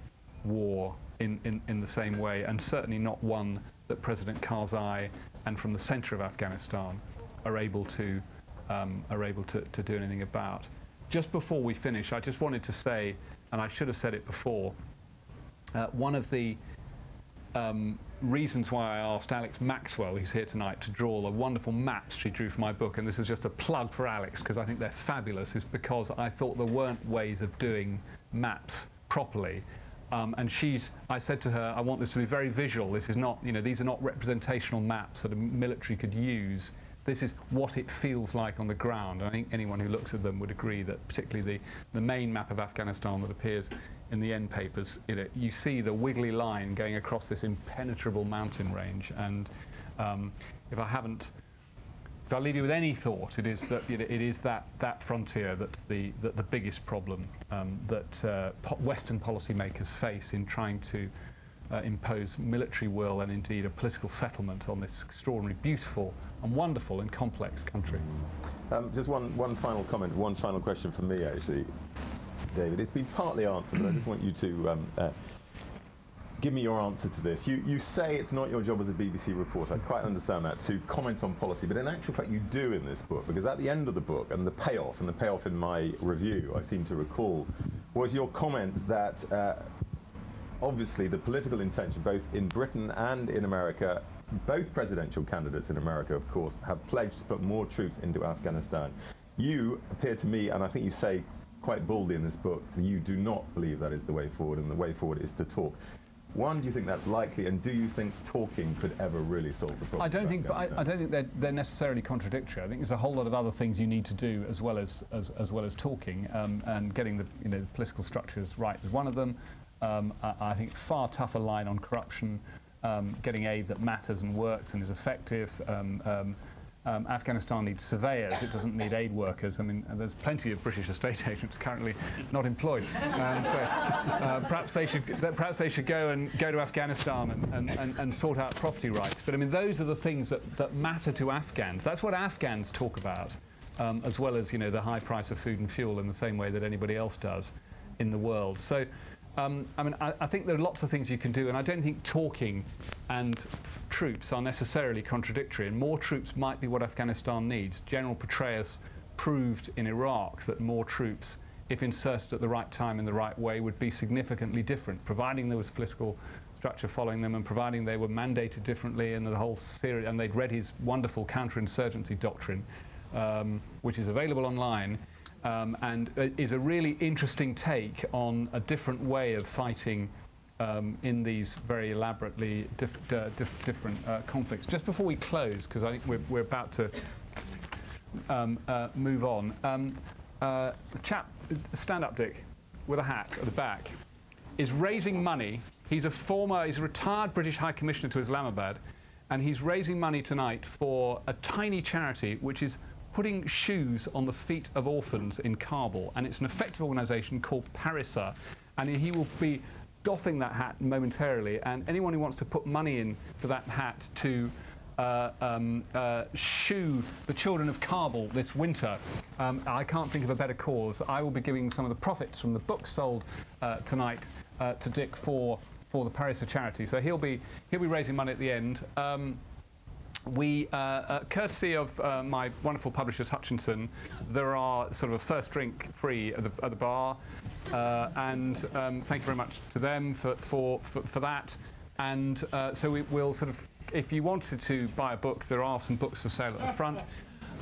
B: war in the same way, and certainly not one that President Karzai and from the centre of Afghanistan are able to do anything about. Just before we finish, I just wanted to say, and I should have said it before, one of the reasons why I asked Alex Maxwell, who's here tonight, to draw the wonderful maps she drew for my book, and this is just a plug for Alex because I think they're fabulous, is because I thought there weren't ways of doing maps properly. And I said to her, I want this to be very visual. This is not, these are not representational maps that a military could use. This is what it feels like on the ground. And I think anyone who looks at them would agree that, particularly the main map of Afghanistan that appears in the end papers, you see the wiggly line going across this impenetrable mountain range. And if I leave you with any thought, it is that it is that frontier that's the biggest problem that Western policymakers face in trying to impose military will and indeed a political settlement on this extraordinarily beautiful and wonderful and complex country.
A: Just one final comment, one final question from me, actually, David. It's been partly answered, but I just want you to give me your answer to this. You say it's not your job as a BBC reporter, I quite understand that, to comment on policy, but in actual fact you do in this book, because at the end of the book, and the payoff in my review, I seem to recall, was your comment that obviously the political intention, both in Britain and in America, both presidential candidates in America, of course, have pledged to put more troops into Afghanistan. You appear to me, and I think you say quite boldly in this book, you do not believe that is the way forward, and the way forward is to talk. One, do you think that's likely, and do you think talking could ever really solve the problem?
B: I don't think they're necessarily contradictory. I think there's a whole lot of other things you need to do as well as talking, and getting the political structures right is one of them. I think far tougher line on corruption, getting aid that matters and works and is effective, Afghanistan needs surveyors, it doesn't need aid workers. I mean, there's plenty of British estate agents currently not employed. Perhaps they should go to Afghanistan and sort out property rights. But I mean, those are the things that matter to Afghans. That's what Afghans talk about, as well as, you know, the high price of food and fuel in the same way that anybody else does in the world. So. I mean, I think there are lots of things you can do, and I don't think talking and troops are necessarily contradictory, and more troops might be what Afghanistan needs. General Petraeus proved in Iraq that more troops, if inserted at the right time in the right way, would be significantly different, providing there was political structure following them and providing they were mandated differently and the whole series, and they'd read his wonderful counterinsurgency doctrine, which is available online. And is a really interesting take on a different way of fighting in these very elaborately different conflicts. Just before we close, because I think we're about to move on, the chap, stand-up Dick, with a hat at the back, is raising money. He's a retired British High Commissioner to Islamabad, and he's raising money tonight for a tiny charity which is putting shoes on the feet of orphans in Kabul, and it's an effective organisation called Parisa, and he will be doffing that hat momentarily, and anyone who wants to put money in for that hat to shoe the children of Kabul this winter, I can't think of a better cause. I will be giving some of the profits from the books sold tonight to Dick for the Parisa charity, so he'll be raising money at the end. We, courtesy of my wonderful publishers Hutchinson, there are sort of a first drink free at the bar, and thank you very much to them for that. And so we'll sort of, if you wanted to buy a book, there are some books for sale at the front.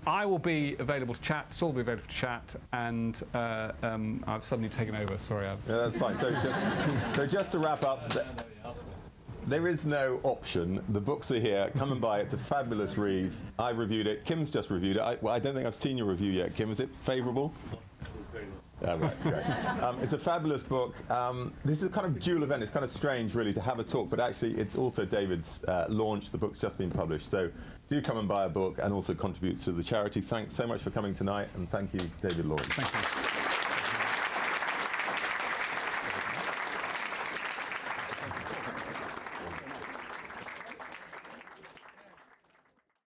B: I will be available to chat, Saul will be available to chat, and I've suddenly taken over, sorry.
A: Yeah, that's fine. So just to wrap up, there is no option. The books are here. Come and buy it. It's a fabulous read. I reviewed it. Kim's just reviewed it. I don't think I've seen your review yet, Kim. Is it favourable? Right, great. It's a fabulous book. This is a kind of dual event. It's kind of strange, really, to have a talk, but actually it's also David's launch. The book's just been published. So do come and buy a book and also contribute to the charity. Thanks so much for coming tonight, and thank you, David Loyn.
B: Thank you.